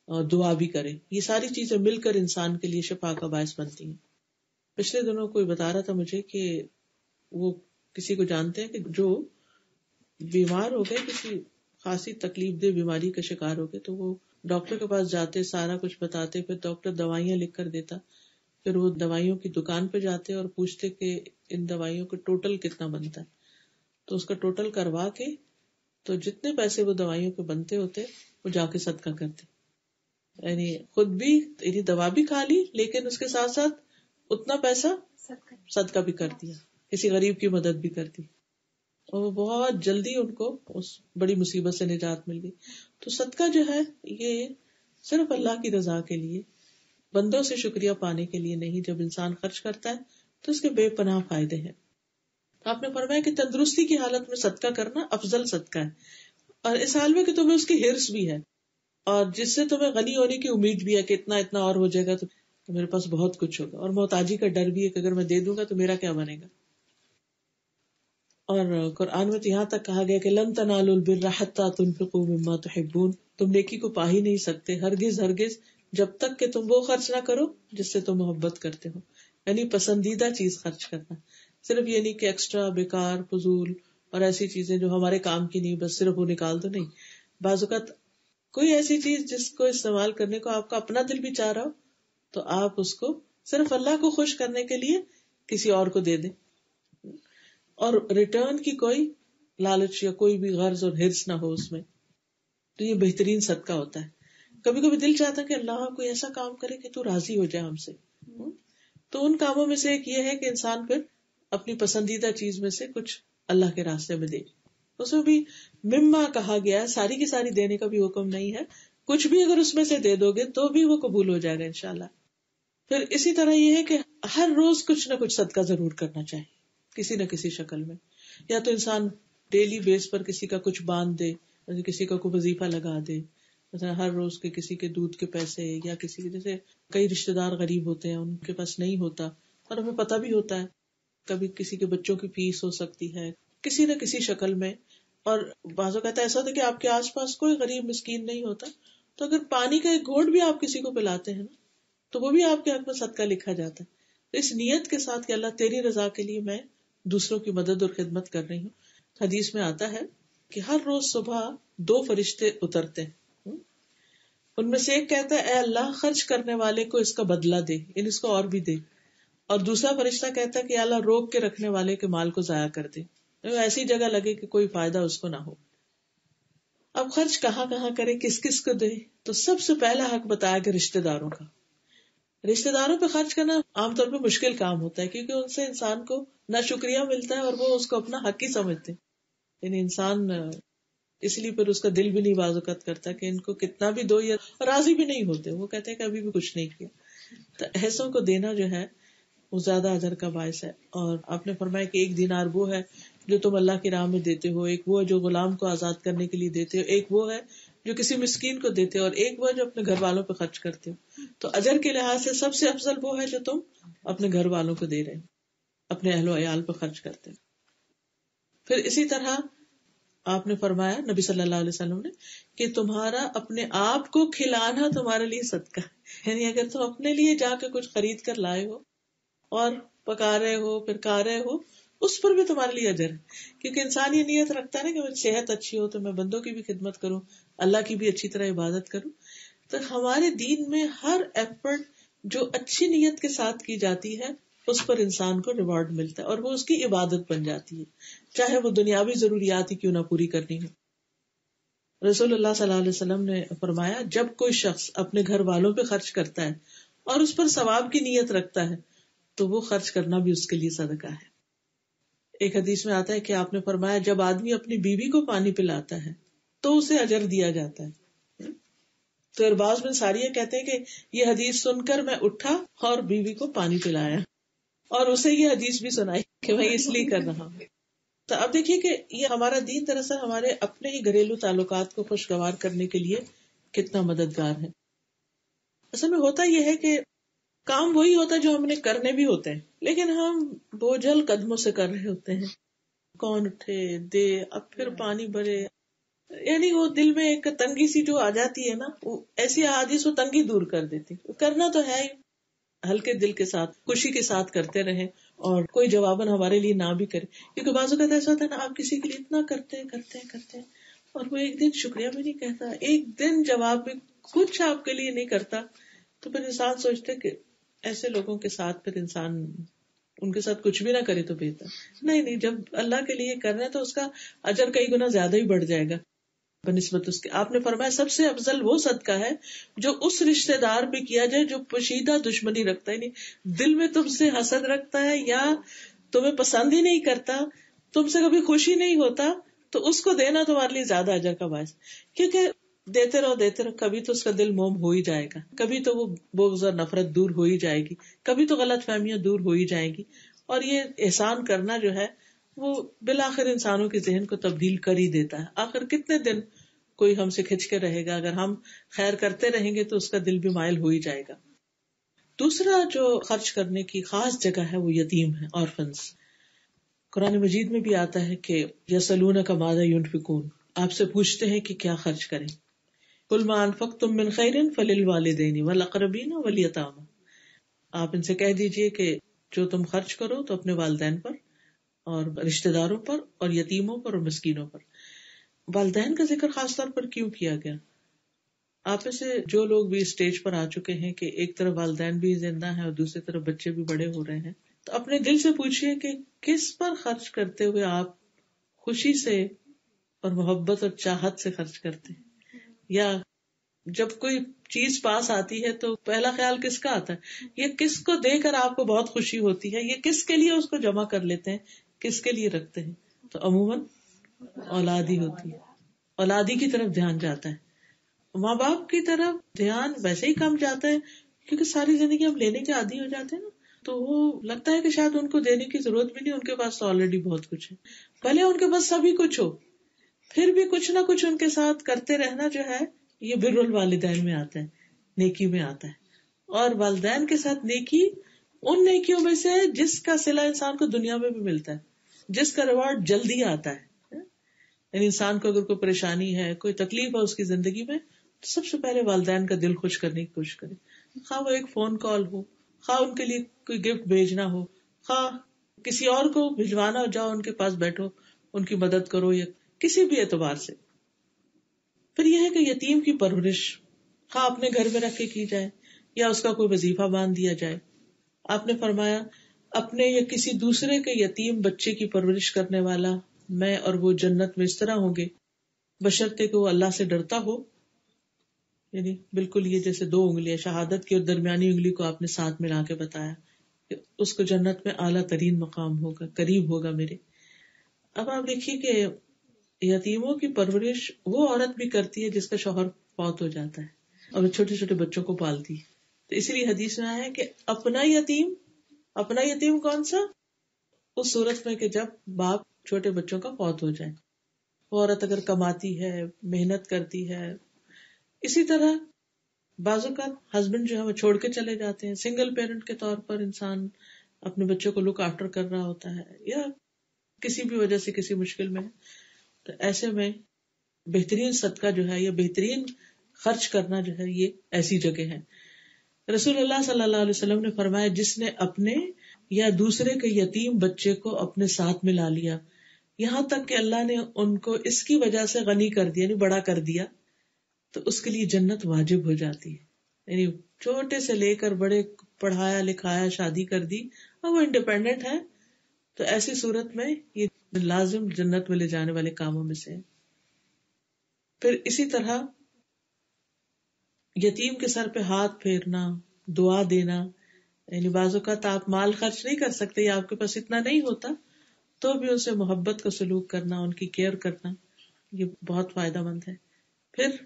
اور دعا بھی کرے، یہ ساری چیزیں مل کر انسان کے لیے شفا کا باعث بنتی ہیں۔ پچھلے دنوں کوئی بتا رہا تھا مجھے کہ وہ کسی کو جانتے ہیں کہ جو بیمار ہو گئے، کسی خاصی تکلیف دہ بیماری کا شکار ہو گئے، تو وہ ڈاکٹر کے پاس جاتے، سارا کچھ بتاتے، پھر ڈاکٹر دوائیاں لکھ کر دیتا، پھر وہ دوائیوں کی دکان پہ جاتے اور پوچھتے کہ ان دوائیوں کا ٹوٹل کتنا بنتا ہے، تو اس کا ٹوٹل کروا کے تو جتنے پیسے وہ دوائیوں کے بنتے ہوتے وہ جا کے صدقہ کرتے، یعنی خود بھی، یعنی دوا بھی کھا لی لیکن اس کے ساتھ ساتھ اتنا پیسہ صدقہ بھی کر دیا، کسی غریب کی مدد بھی کر دی، اور بہت جلدی ان کو اس بڑی مصیبت سے نجات مل گئی۔ تو صدقہ جو ہے یہ صرف اللہ کی رضا کے لیے، بندوں سے شکریہ پانے کے لیے نہیں۔ جب انسان خرچ کرتا ہے تو اس کے بے پناہ فائدے ہیں۔ آپ نے فرمایا کہ تندرستی کی حالت میں صدقہ کرنا افضل صدقہ ہے، اور اس حال میں کہ تمہیں اس کی حرص بھی ہے اور جس سے تمہیں غنی ہونے کی امید بھی ہے کہ اتنا اتنا اور ہو جائے گا تو میرے پاس بہت کچھ ہوگا، اور محتاجی کا ڈر بھی ہے کہ اگر میں دے دوں گا تو میرا کیا بنے گا۔ اور قرآن میں تو یہاں تک کہا گیا کہ لن تنالوا البر حتى تنفقوا مما تحبون، تم نیکی کو پا ہی نہیں سکتے ہرگز ہرگز جب تک کہ تم وہ خرچ نہ کرو جس سے تم محبت کرتے ہو، یعنی پسندیدہ چیز خرچ کرنا، صرف یہ نہیں کہ ایکسٹرا بیکار فضول اور ایسی چیزیں جو ہمارے کام کی نہیں بس صرف وہ نکال دو، نہیں۔ بعض اوقات کوئی ایسی چیز جس کو استعمال کرنے کو آپ کا اپنا دل بھی چاہ رہا ہو تو آپ اس کو صرف اللہ کو خوش کرنے کے لیے کسی اور کو دے دیں، اور ریٹرن کی کوئی لالچ یا کوئی بھی غرض اور حرص نہ ہو اس میں. تو یہ بہترین صدقہ ہوتا ہے. کبھی کبھی دل چاہتا ہے کہ اللہ کوئی ایسا کام کرے کہ تو راضی ہو جائے ہم سے، تو ان کاموں میں سے ایک یہ ہے کہ انسان پھر اپنی پسندیدہ چیز میں سے کچھ اللہ کے راستے میں دے. اس میں بھی مما کہا گیا ہے، ساری کی ساری دینے کا بھی حکم نہیں ہے، کچھ بھی اگر اس میں سے دے دو گے تو بھی وہ قبول ہو جائے گا انشاءاللہ. پھر اسی طرح یہ ہے کہ ہر روز کچھ نہ کچھ صدقہ ضرور کرنا چاہیے کسی نہ کسی شکل میں. یا تو انسان ڈیلی بیس پر کسی کا کچھ باندھ دے، کسی کا کوئی وظیفہ لگا دے، مثلا ہر روز کے کسی کے دودھ کے پیسے، یا کسی کے جیسے کئی رشتے دار غریب ہوتے ہیں ان کے پاس نہیں ہوتا اور ہمیں پتہ بھی ہوتا ہے، کبھی کسی کے بچوں کی فیس ہو سکتی ہے کسی نہ کسی شکل میں. اور بعض اوقات ایسا ہوتا ہے کہ آپ کے آس پاس کوئی غریب مسکین نہیں ہوتا، تو اگر پانی کا ایک گھونٹ بھی آپ کسی کو پلاتے ہیں نا تو وہ بھی آپ کے حق میں صدقہ لکھا جاتا ہے. تو اس نیت کے ساتھ کہ اللہ تیری رضا کے لیے میں دوسروں کی مدد اور خدمت کر رہی ہوں. حدیث میں آتا ہے کہ ہر روز صبح 2 فرشتے اترتے ہیں، ان میں سے ایک کہتا ہے اے اللہ خرچ کرنے والے کو اس کا بدلہ دے، اس کو اور بھی دے، اور دوسرا فرشتہ کہتا ہے کہ اللہ روک کے رکھنے والے کے مال کو ضائع کر دے، ایسی جگہ لگے کہ کوئی فائدہ اس کو نہ ہو. اب خرچ کہاں کہاں کرے، کس کس کو دے؟ تو سب سے پہلا حق بتایا کہ رشتے داروں کا. رشتے داروں پہ خرچ کرنا عام طور پہ مشکل کام ہوتا ہے، کیونکہ ان سے انسان کو نہ شکریہ ملتا ہے اور وہ اس کو اپنا حق ہی سمجھتے ہیں. یعنی انسان اس لیے پھر اس کا دل بھی نہیں باز اوقات کرتا کہ ان کو کتنا بھی دو، یا راضی بھی نہیں ہوتے، وہ کہتے ہیں کہ ابھی بھی کچھ نہیں کیا. تو ایسوں کو دینا جو ہے وہ زیادہ اجر کا باعث ہے. اور آپ نے فرمایا کہ 1 دینار وہ ہے جو تم اللہ کی راہ میں دیتے ہو، ایک وہ ہے جو غلام کو آزاد کرنے کے لیے دیتے ہو، ایک وہ ہے جو کسی مسکین کو دیتے ہو، اور ایک وہ ہے جو اپنے گھر والوں پہ خرچ کرتے ہو. تو اجر کے لحاظ سے سب سے افضل وہ ہے جو تم اپنے گھر والوں کو دے رہے ہو، اپنے اہل و عیال پہ خرچ کرتے ہو. پھر اسی طرح آپ نے فرمایا نبی صلی اللہ علیہ وسلم نے کہ تمہارا اپنے آپ کو کھلانا تمہارے لیے صدقہ ہے. یعنی اگر تم اپنے لیے جا کے کچھ خرید کر لائے ہو اور پکا رہے ہو پھر کھا رہے ہو، اس پر بھی تمہارے لیے اجر ہے. کیونکہ انسان یہ نیت رکھتا ہے نا کہ میری صحت اچھی ہو تو میں بندوں کی بھی خدمت کروں، اللہ کی بھی اچھی طرح عبادت کروں. تو ہمارے دین میں ہر ایفرٹ جو اچھی نیت کے ساتھ کی جاتی ہے اس پر انسان کو ریوارڈ ملتا ہے اور وہ اس کی عبادت بن جاتی ہے، چاہے وہ دنیاوی ضروریات ہی کیوں نہ پوری کرنی ہو. رسول اللہ صلی اللہ علیہ وسلم نے فرمایا جب کوئی شخص اپنے گھر والوں پہ خرچ کرتا ہے اور اس پر ثواب کی نیت رکھتا ہے تو وہ خرچ کرنا بھی اس کے لیے صدقہ ہے. ایک حدیث میں آتا ہے کہ آپ نے فرمایا جب آدمی اپنی بیوی کو پانی پلاتا ہے تو اسے اجر دیا جاتا ہے. تو ارباز بن ساریہ کہتے ہیں کہ یہ حدیث سن کر میں اٹھا اور بیوی کو پانی پلایا اور اسے یہ حدیث بھی سنائی کہ میں اس لیے کر رہا ہوں. تو اب دیکھیے کہ یہ ہمارا دین دراصل ہمارے اپنے ہی گھریلو تعلقات کو خوشگوار کرنے کے لیے کتنا مددگار ہے. اصل میں ہوتا یہ ہے کہ کام وہی ہوتا ہے جو ہم نے کرنے بھی ہوتے ہیں، لیکن ہم بوجھل قدموں سے کر رہے ہوتے ہیں. کون اٹھے دے، اب پھر پانی بھرے، یعنی وہ دل میں ایک تنگی سی جو آ جاتی ہے نا، وہ ایسی احادیث وہ تنگی دور کر دیتی. کرنا تو ہے ہی، ہلکے دل کے ساتھ خوشی کے ساتھ کرتے رہیں اور کوئی جواباً ہمارے لیے نہ بھی کرے. کیونکہ بعض اوقات ایسا ہوتا ہے نا، آپ کسی کے لیے اتنا کرتے ہیں اور وہ ایک دن شکریہ بھی نہیں کہتا، ایک دن جواب بھی کچھ آپ کے لیے نہیں کرتا، تو پھر انسان سوچتے کہ ایسے لوگوں کے ساتھ پھر انسان ان کے ساتھ کچھ بھی نہ کرے تو بہتر. نہیں، جب اللہ کے لیے کرنا ہے تو اس کا اجر کئی گنا زیادہ ہی بڑھ جائے گا بنسبت اس کے. آپ نے فرمایا سب سے افضل وہ صدقہ ہے جو اس رشتے دار پہ کیا جائے جو پوشیدہ دشمنی رکھتا ہے، نہیں دل میں تم سے حسد رکھتا ہے یا تمہیں پسند ہی نہیں کرتا، تم سے کبھی خوشی نہیں ہوتا، تو اس کو دینا تمہارے لیے زیادہ اجر کا باعث. کیونکہ دیتے رہو کبھی تو اس کا دل موم ہو ہی جائے گا، کبھی تو وہ بغض اور نفرت دور ہو ہی جائے گی، کبھی تو غلط فہمیاں دور ہو ہی جائیں گی. اور یہ احسان کرنا جو ہے وہ بالآخر انسانوں کے ذہن کو تبدیل کر ہی دیتا ہے. آخر کتنے دن کوئی ہم سے کھچ کے رہے گا؟ اگر ہم خیر کرتے رہیں گے تو اس کا دل بھی مائل ہو ہی جائے گا. دوسرا جو خرچ کرنے کی خاص جگہ ہے وہ یتیم ہے، آرفنز. قرآن مجید میں بھی آتا ہے کہ یسألونک ماذا ینفقون، آپ سے پوچھتے ہیں کہ کیا خرچ کریں. قل ما انفقتم من خیر فللوالدین والاقربین والیتامى، آپ ان سے کہہ دیجئے کہ جو تم خرچ کرو تو اپنے والدین پر اور رشتہ داروں پر اور یتیموں پر اور مسکینوں پر. والدین کا ذکر خاص طور پر کیوں کیا گیا؟ آپ میں سے جو لوگ بھی اسٹیج پر آ چکے ہیں کہ ایک طرف والدین بھی زندہ ہیں اور دوسری طرف بچے بھی بڑے ہو رہے ہیں، تو اپنے دل سے پوچھئے کہ کس پر خرچ کرتے ہوئے آپ خوشی سے اور محبت اور چاہت سے خرچ کرتے ہیں، یا جب کوئی چیز پاس آتی ہے تو پہلا خیال کس کا آتا ہے، یہ کس کو دے کر آپ کو بہت خوشی ہوتی ہے، یہ کس کے لیے اس کو جمع کر لیتے ہیں، کس کے لیے رکھتے ہیں؟ تو عموماً اولاد ہی ہوتی ہے، اولادی کی طرف دھیان جاتا ہے. ماں باپ کی طرف دھیان ویسے ہی کم جاتا ہے کیونکہ ساری زندگی ہم لینے کے عادی ہو جاتے ہیں نا، تو وہ لگتا ہے کہ شاید ان کو دینے کی ضرورت بھی نہیں، ان کے پاس تو آلریڈی بہت کچھ ہے. بھلے ان کے پاس سبھی کچھ ہو، پھر بھی کچھ نہ کچھ ان کے ساتھ کرتے رہنا جو ہے یہ بر الوالدین میں آتا ہے، نیکی میں آتا ہے. اور والدین کے ساتھ نیکی ان نیکیوں میں سے ہے جس کا صلہ انسان کو دنیا میں بھی ملتا ہے، جس کا ریوارڈ جلدی آتا ہے. یعنی انسان کو اگر کوئی پریشانی ہے، کوئی تکلیف ہے اس کی زندگی میں، تو سب سے پہلے والدین کا دل خوش کرنے کی کوشش کرے، خواہ وہ ایک فون کال ہو، خواہ ان کے لیے کوئی گفٹ بھیجنا ہو، خواہ کسی اور کو بھجوانا ہو، جاؤ ان کے پاس بیٹھو ان کی مدد کرو، یا کسی بھی اعتبار سے. پھر یہ ہے کہ یتیم کی پرورش خواہ اپنے گھر میں رکھ کے کی جائے یا اس کا کوئی وظیفہ باندھ دیا جائے. آپ نے فرمایا اپنے یا کسی دوسرے کے یتیم بچے کی پرورش کرنے والا میں اور وہ جنت میں اس طرح ہوں گے بشرطے کہ وہ اللہ سے ڈرتا ہو. یعنی بالکل یہ جیسے دو انگلیاں شہادت کی اور درمیانی انگلی کو آپ نے ساتھ ملا کے بتایا کہ اس کو جنت میں اعلیٰ ترین مقام ہوگا، قریب ہوگا میرے. اب آپ دیکھیے کہ یتیموں کی پرورش وہ عورت بھی کرتی ہے جس کا شوہر فوت ہو جاتا ہے اور چھوٹے چھوٹے بچوں کو پالتی ہے. تو اسی لیے حدیث میں آیا ہے کہ اپنا یتیم کون سا؟ اس صورت میں کہ جب باپ چھوٹے بچوں کا فوت ہو جائے. وہ عورت اگر کماتی ہے، محنت کرتی ہے. اسی طرح بعض اوقات ہسبینڈ جو ہے وہ چھوڑ کے چلے جاتے ہیں، سنگل پیرنٹ کے طور پر انسان اپنے بچوں کو لک آفٹر کر رہا ہوتا ہے یا کسی بھی وجہ سے کسی مشکل میں، تو ایسے میں بہترین صدقہ جو ہے یا بہترین خرچ کرنا جو ہے یہ ایسی جگہ ہے. رسول اللہ صلی اللہ علیہ وسلم نے فرمایا جس نے اپنے یا دوسرے کے یتیم بچے کو اپنے ساتھ ملا لیا یہاں تک کہ اللہ نے ان کو اس کی وجہ سے غنی کر دیا، یعنی بڑا کر دیا، تو اس کے لیے جنت واجب ہو جاتی ہے. یعنی چھوٹے سے لے کر بڑے پڑھایا لکھایا، شادی کر دی اور وہ انڈیپینڈنٹ ہے، تو ایسی صورت میں یہ لازم جنت میں لے جانے والے کاموں میں سے ہے. پھر اسی طرح یتیم کے سر پہ ہاتھ پھیرنا، دعا دینا. یعنی بعض اوقات آپ مال خرچ نہیں کر سکتے یا آپ کے پاس اتنا نہیں ہوتا، تو بھی ان سے محبت کا سلوک کرنا، ان کی کیئر کرنا، یہ بہت فائدہ مند ہے. پھر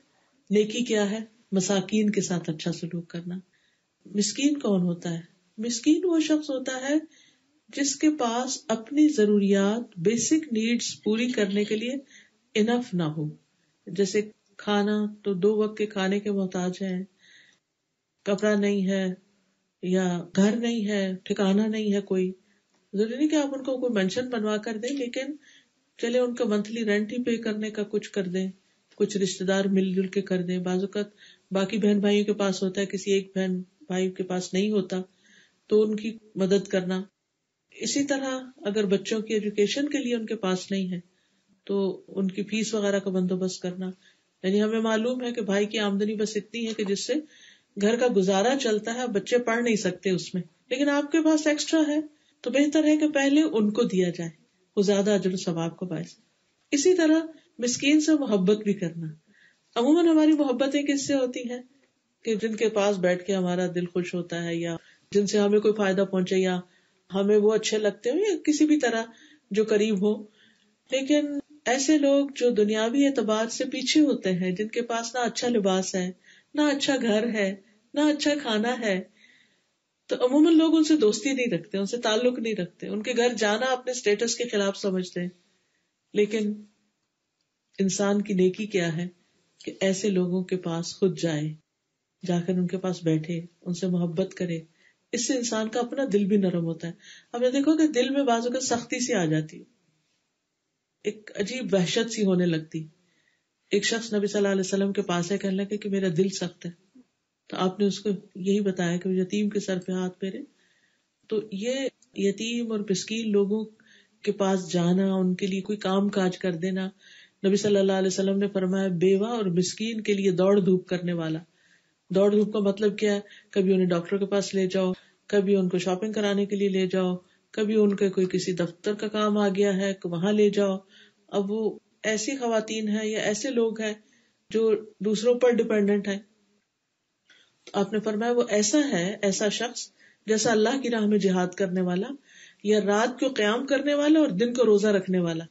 نیکی کیا ہے؟ مساکین کے ساتھ اچھا سلوک کرنا. مسکین کون ہوتا ہے؟ مسکین وہ شخص ہوتا ہے جس کے پاس اپنی ضروریات، بیسک نیڈز پوری کرنے کے لیے انف نہ ہو. جیسے کھانا تو 2 وقت کے کھانے کے محتاج ہیں، کپڑا نہیں ہے یا گھر نہیں ہے، ٹھکانا نہیں ہے، کوئی ضروری نہیں کہ آپ ان کو کوئی مینشن بنوا کر دیں، لیکن چلے ان کا منتھلی رینٹ ہی پے کرنے کا کچھ کر دیں، کچھ رشتے دار مل جل کے کر دیں. بعض اوقات باقی بہن بھائیوں کے پاس ہوتا ہے، کسی ایک بہن بھائی کے پاس نہیں ہوتا تو ان کی مدد کرنا. اسی طرح اگر بچوں کی ایجوکیشن کے لیے ان کے پاس نہیں ہے تو ان کی فیس وغیرہ کا بندوبست کرنا. یعنی ہمیں معلوم ہے کہ بھائی کی آمدنی بس اتنی ہے کہ جس سے گھر کا گزارا چلتا ہے، بچے پڑھ نہیں سکتے اس میں، لیکن آپ کے پاس ایکسٹرا ہے تو بہتر ہے کہ پہلے ان کو دیا جائے، وہ زیادہ اجر و ثواب کو باعث. اسی طرح مسکین سے محبت بھی کرنا. عموماً ہماری محبتیں کس سے ہوتی ہیں کہ جن کے پاس بیٹھ کے ہمارا دل خوش ہوتا ہے یا جن سے ہمیں کوئی فائدہ پہنچے یا ہمیں وہ اچھے لگتے ہوں یا کسی بھی طرح جو قریب ہو. لیکن ایسے لوگ جو دنیاوی اعتبار سے پیچھے ہوتے ہیں، جن کے پاس نہ اچھا لباس ہے، نہ اچھا گھر ہے، نہ اچھا کھانا ہے، تو عموماً لوگ ان سے دوستی نہیں رکھتے، ان سے تعلق نہیں رکھتے، ان کے گھر جانا اپنے سٹیٹس کے خلاف سمجھتے ہیں. لیکن انسان کی نیکی کیا ہے کہ ایسے لوگوں کے پاس خود جائے، جا کر ان کے پاس بیٹھے، ان سے محبت کرے. اس سے انسان کا اپنا دل بھی نرم ہوتا ہے. ہم نے دیکھو کہ دل میں بعض اوقات سختی سی آ جاتی، ایک عجیب وحشت سی ہونے لگتی. ایک شخص نبی صلی اللہ علیہ وسلم کے پاس ہے، کہنے لگے کہ میرا دل سخت ہے، تو آپ نے اس کو یہی بتایا کہ یتیم کے سر پہ ہاتھ پھیرے. تو یہ یتیم اور مسکین لوگوں کے پاس جانا، ان کے لیے کوئی کام کاج کر دینا، نبی صلی اللہ علیہ وسلم نے فرمایا بیوہ اور مسکین کے لیے دوڑ دھوپ کرنے والا. دوڑ دھوپ کا مطلب کیا ہے؟ کبھی انہیں ڈاکٹر کے پاس لے جاؤ، کبھی ان کو شاپنگ کرانے کے لیے لے جاؤ، کبھی ان کے کوئی کسی دفتر کا کام آ گیا ہے وہاں لے جاؤ. اب وہ ایسی خواتین ہیں یا ایسے لوگ ہیں جو دوسروں پر ڈیپینڈنٹ ہیں. آپ نے فرمایا وہ ایسا ہے، ایسا شخص جیسا اللہ کی راہ میں جہاد کرنے والا یا رات کو قیام کرنے والا اور دن کو روزہ رکھنے والا.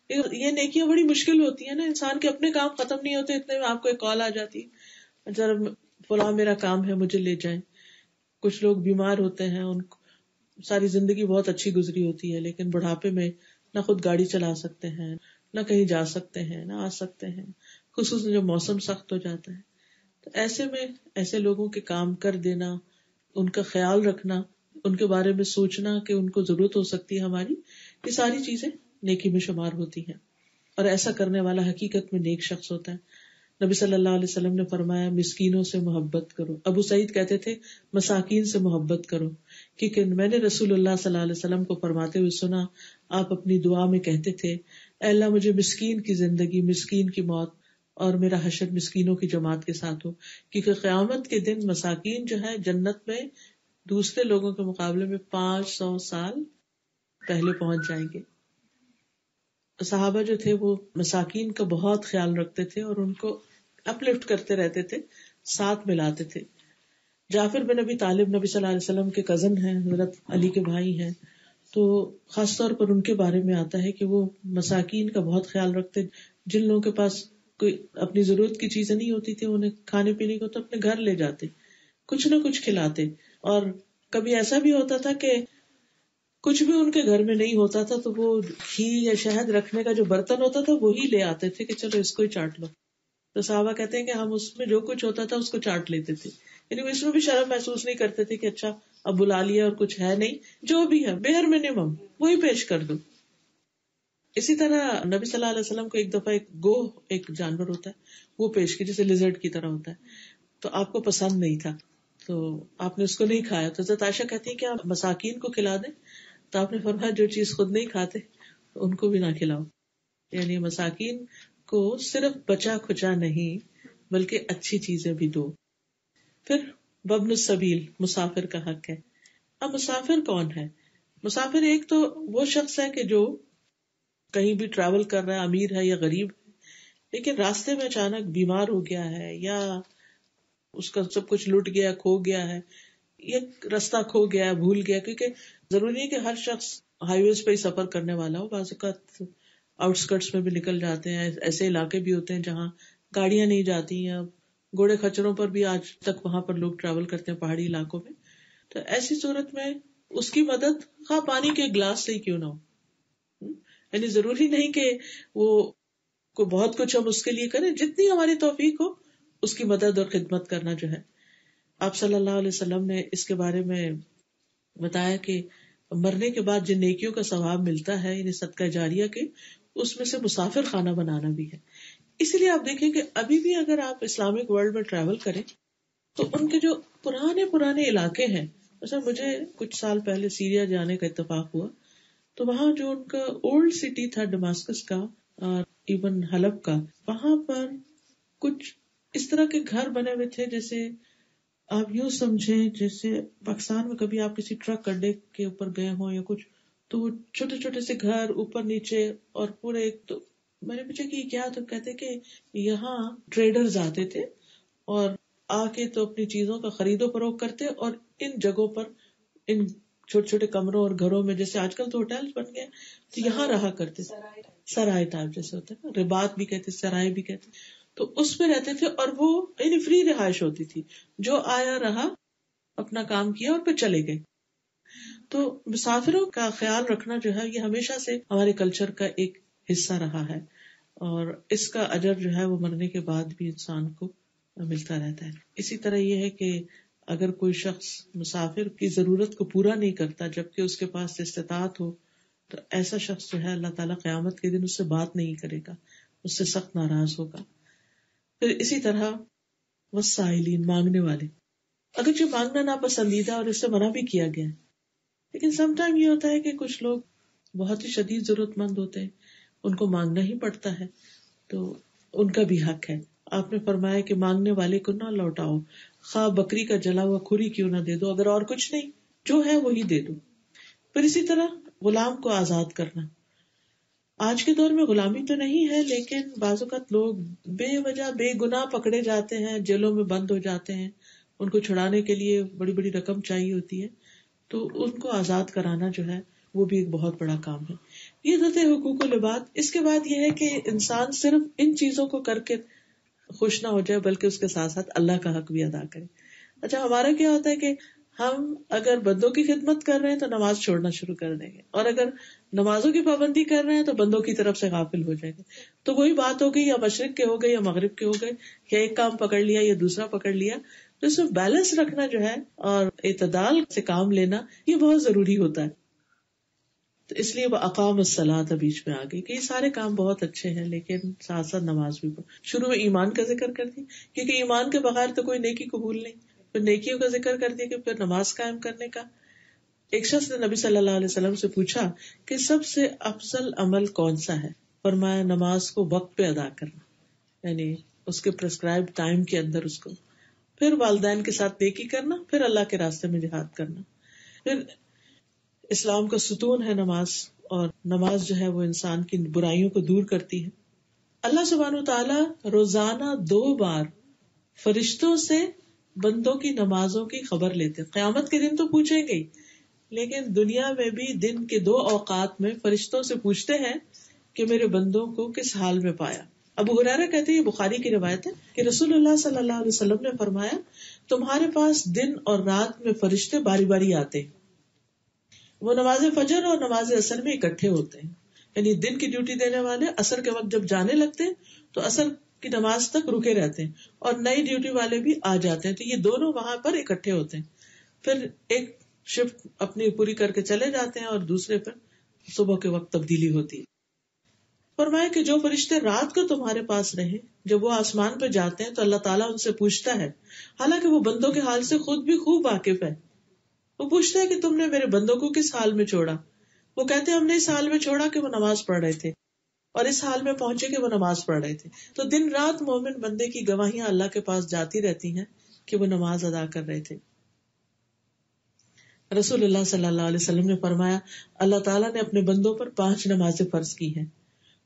یہ نیکیاں بڑی مشکل ہوتی ہیں نا، انسان کے اپنے کام ختم نہیں ہوتے اتنے میں آپ کو ایک کال آ جاتی ہے ذرا فلاں میرا کام ہے مجھے لے جائیں. کچھ لوگ بیمار ہوتے ہیں، ان کو ساری زندگی بہت اچھی گزری ہوتی ہے لیکن بڑھاپے میں نہ خود گاڑی چلا سکتے ہیں، نہ کہیں جا سکتے ہیں، نہ آ سکتے ہیں، خصوصاً جب موسم سخت ہو جاتا ہے. تو ایسے میں ایسے لوگوں کے کام کر دینا، ان کا خیال رکھنا، ان کے بارے میں سوچنا کہ ان کو ضرورت ہو سکتی ہے ہماری، یہ ساری چیزیں نیکی میں شمار ہوتی ہیں. اور ایسا کرنے والا حقیقت میں نیک شخص ہوتا ہے. نبی صلی اللہ علیہ وسلم نے فرمایا مسکینوں سے محبت کرو. ابو سعید کہتے تھے مساکین سے محبت کرو، کیونکہ میں نے رسول اللہ صلی اللہ علیہ وسلم کو فرماتے ہوئے سنا، آپ اپنی دعا میں کہتے تھے اے اللہ مجھے مسکین کی زندگی، مسکین کی موت اور میرا حشر مسکینوں کی جماعت کے ساتھ ہو، کیونکہ قیامت کے دن مساکین جو ہے جنت میں دوسرے لوگوں کے مقابلے میں 500 سال پہلے پہنچ جائیں گے. صحابہ جو تھے وہ مساکین کا بہت خیال رکھتے تھے اور ان کو اپلفٹ کرتے رہتے تھے، ساتھ ملاتے تھے. جعفر بن ابی طالب نبی صلی اللہ علیہ وسلم کے کزن ہیں، حضرت علی کے بھائی ہیں، تو خاص طور پر ان کے بارے میں آتا ہے کہ وہ مساکین کا بہت خیال رکھتے. جن لوگوں کے پاس کوئی اپنی ضرورت کی چیزیں نہیں ہوتی تھی انہیں کھانے پینے کو تو اپنے گھر لے جاتے، کچھ نہ کچھ کھلاتے. اور کبھی ایسا بھی ہوتا تھا کہ کچھ بھی ان کے گھر میں نہیں ہوتا تھا تو وہ گھی یا شہد رکھنے کا جو برتن ہوتا تھا وہی لے آتے تھے کہ چلو اس کو ہی چاٹ لو. تو صحابہ کہتے ہیں کہ ہم اس میں جو کچھ ہوتا تھا اس کو چاٹ لیتے تھے، یعنی اس میں بھی شرم محسوس نہیں کرتے تھے کہ اچھا اب بلا لیا اور کچھ ہے نہیں، جو بھی ہے بیئر منیمم وہی پیش کر دو. اسی طرح نبی صلی اللہ علیہ وسلم کو ایک دفعہ ایک جانور ہوتا ہے وہ پیش کی جیسے لیزرڈ کی طرح ہوتا ہے، تو آپ کو پسند نہیں تھا تو آپ نے اس کو نہیں کھایا. تو حضرت عائشہ کہتی ہے کہ آپ مساکین کو کھلا دیں، تو آپ نے فرمایا جو چیز خود نہیں کھاتے ان کو بھی نہ کھلاؤ. یعنی مساکین کو صرف بچا کھچا نہیں بلکہ اچھی چیزیں بھی دو. پھر وابن السبیل مسافر کا حق ہے. اب مسافر کون ہے؟ مسافر ایک تو وہ شخص ہے کہ جو کہیں بھی ٹریول کر رہا ہے، امیر ہے یا غریب ہے، لیکن راستے میں اچانک بیمار ہو گیا ہے یا اس کا سب کچھ لٹ گیا، کھو گیا ہے، یہ راستہ کھو گیا، بھول گیا. کیونکہ ضروری نہیں کہ ہر شخص ہائی ویز پہ ہی سفر کرنے والا ہو، بعض اوقات آؤٹسکرٹس میں بھی نکل جاتے ہیں، ایسے علاقے بھی ہوتے ہیں جہاں گاڑیاں نہیں جاتی ہیں، گھوڑے خچروں پر بھی آج تک وہاں پر لوگ ٹریول کرتے ہیں پہاڑی علاقوں میں. تو ایسی صورت میں اس کی مدد خواہ پانی کے گلاس سے ہی کیوں نہ ہو، یعنی ضروری نہیں کہ وہ کو بہت کچھ ہم اس کے لیے کریں، جتنی ہماری توفیق ہو اس کی مدد اور خدمت کرنا جو ہے. آپ صلی اللہ علیہ وسلم نے اس کے بارے میں بتایا کہ مرنے کے بعد جن نیکیوں کا ثواب ملتا ہے یعنی صدقہ جاریہ کے، اس میں سے مسافر خانہ بنانا بھی ہے. اسی لیے آپ دیکھیں کہ ابھی بھی اگر آپ اسلامک ورلڈ میں ٹریول کریں تو ان کے جو پرانے علاقے ہیں، مثلا مجھے کچھ سال پہلے سیریا جانے کا اتفاق ہوا، تو وہاں جو ان کا اولڈ سٹی تھا ڈماسکس کا اور ایون حلب کا، وہاں پر کچھ اس طرح کے گھر بنے ہوئے تھے جیسے آپ یوں سمجھیں جیسے پاکستان میں کبھی آپ کسی ٹرک اڈے کے اوپر گئے ہوں یا کچھ، تو وہ چھوٹے چھوٹے سے گھر اوپر نیچے اور پورے ایک. تو میں نے پوچھا کہ کیا، تو کہتے کہ یہاں ٹریڈرز آتے تھے اور آ کے تو اپنی چیزوں کا خرید و فروخت کرتے اور ان جگہوں پر ان چھوٹے چھوٹے کمروں اور گھروں میں، جیسے آج کل تو ہوٹل بن گئے، تو یہاں رہا کرتے. سرائے ٹائپ جیسے ہوتا ہے نا، رباط بھی کہتے، سرائے بھی کہتے، تو اس میں رہتے تھے. اور وہ یعنی فری رہائش ہوتی تھی، جو آیا رہا اپنا کام کیا اور پھر چلے گئے. تو مسافروں کا خیال رکھنا جو ہے یہ ہمیشہ سے ہمارے کلچر کا ایک حصہ رہا ہے، اور اس کا اجر جو ہے وہ مرنے کے بعد بھی انسان کو ملتا رہتا ہے. اسی طرح یہ ہے کہ اگر کوئی شخص مسافر کی ضرورت کو پورا نہیں کرتا جبکہ اس کے پاس استطاعت ہو، تو ایسا شخص جو ہے اللہ تعالیٰ قیامت کے دن اس سے بات نہیں کرے گا، اس سے سخت ناراض ہوگا. پھر اسی طرح والسائلین مانگنے والے، اگرچہ مانگنا ناپسندیدہ اور اس سے منع بھی کیا گیا ہے، لیکن سم ٹائم یہ ہوتا ہے کہ کچھ لوگ بہت ہی شدید ضرورت مند ہوتے ہیں، ان کو مانگنا ہی پڑتا ہے. تو ان کا بھی حق ہے. آپ نے فرمایا کہ مانگنے والے کو نہ لوٹاؤ، خواہ بکری کا جلا ہوا کھری کیوں نہ دے دو، اگر اور کچھ نہیں جو ہے وہی دے دو. پھر اسی طرح غلام کو آزاد کرنا. آج کے دور میں غلامی تو نہیں ہے، لیکن بعض اوقات لوگ بے وجہ بے گناہ پکڑے جاتے ہیں، جیلوں میں بند ہو جاتے ہیں، ان کو چھڑانے کے لیے بڑی بڑی رقم چاہیے ہوتی ہے، تو ان کو آزاد کرانا جو ہے وہ بھی ایک بہت بڑا کام ہے. یہ تو تھے حقوق العباد. اس کے بعد یہ ہے کہ انسان صرف ان چیزوں کو کر کے خوش نہ ہو جائے، بلکہ اس کے ساتھ ساتھ اللہ کا حق بھی ادا کرے. اچھا، ہمارا کیا ہوتا ہے کہ ہم اگر بندوں کی خدمت کر رہے ہیں تو نماز چھوڑنا شروع کر دیں گے، اور اگر نمازوں کی پابندی کر رہے ہیں تو بندوں کی طرف سے غافل ہو جائیں گے. تو وہی بات ہو گئی، یا مشرق کے ہو گئے یا مغرب کے ہو گئے، یا ایک کام پکڑ لیا یا دوسرا پکڑ لیا. تو اس میں بیلنس رکھنا جو ہے اور اعتدال سے کام لینا یہ بہت ضروری ہوتا ہے. تو اس لیے وہ اقام الصلاۃ بیچ میں آ گئی کہ یہ سارے کام بہت اچھے ہیں، لیکن ساتھ ساتھ نماز بھی. شروع میں ایمان کا ذکر کر دیا، کیونکہ ایمان کے بغیر تو کوئی نیکی قبول نہیں. پھر نیکیوں کا ذکر کر دیا کہ پھر نماز قائم کرنے کا. ایک شخص نے نبی صلی اللہ علیہ وسلم سے پوچھا کہ سب سے افضل عمل کون سا ہے؟ فرمایا نماز کو وقت پہ ادا کرنا، یعنی اس کے پرسکرائب ٹائم کے اندر اس کو. پھر والدین کے ساتھ نیکی کرنا، پھر اللہ کے راستے میں جہاد کرنا. پھر اسلام کا ستون ہے نماز، اور نماز جو ہے وہ انسان کی برائیوں کو دور کرتی ہے. اللہ سبحانہ وتعالی روزانہ 2 بار فرشتوں سے بندوں کی نمازوں کی خبر لیتے. قیامت کے دن تو پوچھیں گے، لیکن دنیا میں بھی دن کے 2 اوقات میں فرشتوں سے پوچھتے ہیں کہ میرے بندوں کو کس حال میں پایا. ابو ہریرہ کہتے ہیں، بخاری کی روایت ہے کہ رسول اللہ صلی اللہ علیہ وسلم نے فرمایا تمہارے پاس دن اور رات میں فرشتے باری باری آتے ہیں. وہ نماز فجر اور نماز عصر میں اکٹھے ہوتے ہیں، یعنی دن کی ڈیوٹی دینے والے عصر کے وقت جب جانے لگتے ہیں تو عصر کی نماز تک رکے رہتے ہیں، اور نئی ڈیوٹی والے بھی آ جاتے ہیں، تو یہ دونوں وہاں پر اکٹھے ہوتے ہیں. پھر ایک شفٹ اپنی پوری کر کے چلے جاتے ہیں اور دوسرے پر صبح کے وقت تبدیلی ہوتی ہے. فرمایا کہ جو فرشتے رات کو تمہارے پاس رہے، جب وہ آسمان پہ جاتے ہیں تو اللہ تعالیٰ ان سے پوچھتا ہے، حالانکہ وہ بندوں کے حال سے خود بھی خوب واقف ہے. وہ پوچھتا ہے کہ تم نے میرے بندوں کو کس حال میں چھوڑا؟ وہ کہتے ہیں ہم نے اس حال میں چھوڑا کہ وہ نماز پڑھ رہے تھے، اور اس حال میں پہنچے کہ وہ نماز پڑھ رہے تھے. تو دن رات مومن بندے کی گواہیاں اللہ کے پاس جاتی رہتی ہیں کہ وہ نماز ادا کر رہے تھے. رسول اللہ صلی اللہ علیہ وسلم نے فرمایا اللہ تعالیٰ نے اپنے بندوں پر 5 نمازیں فرض کی ہیں.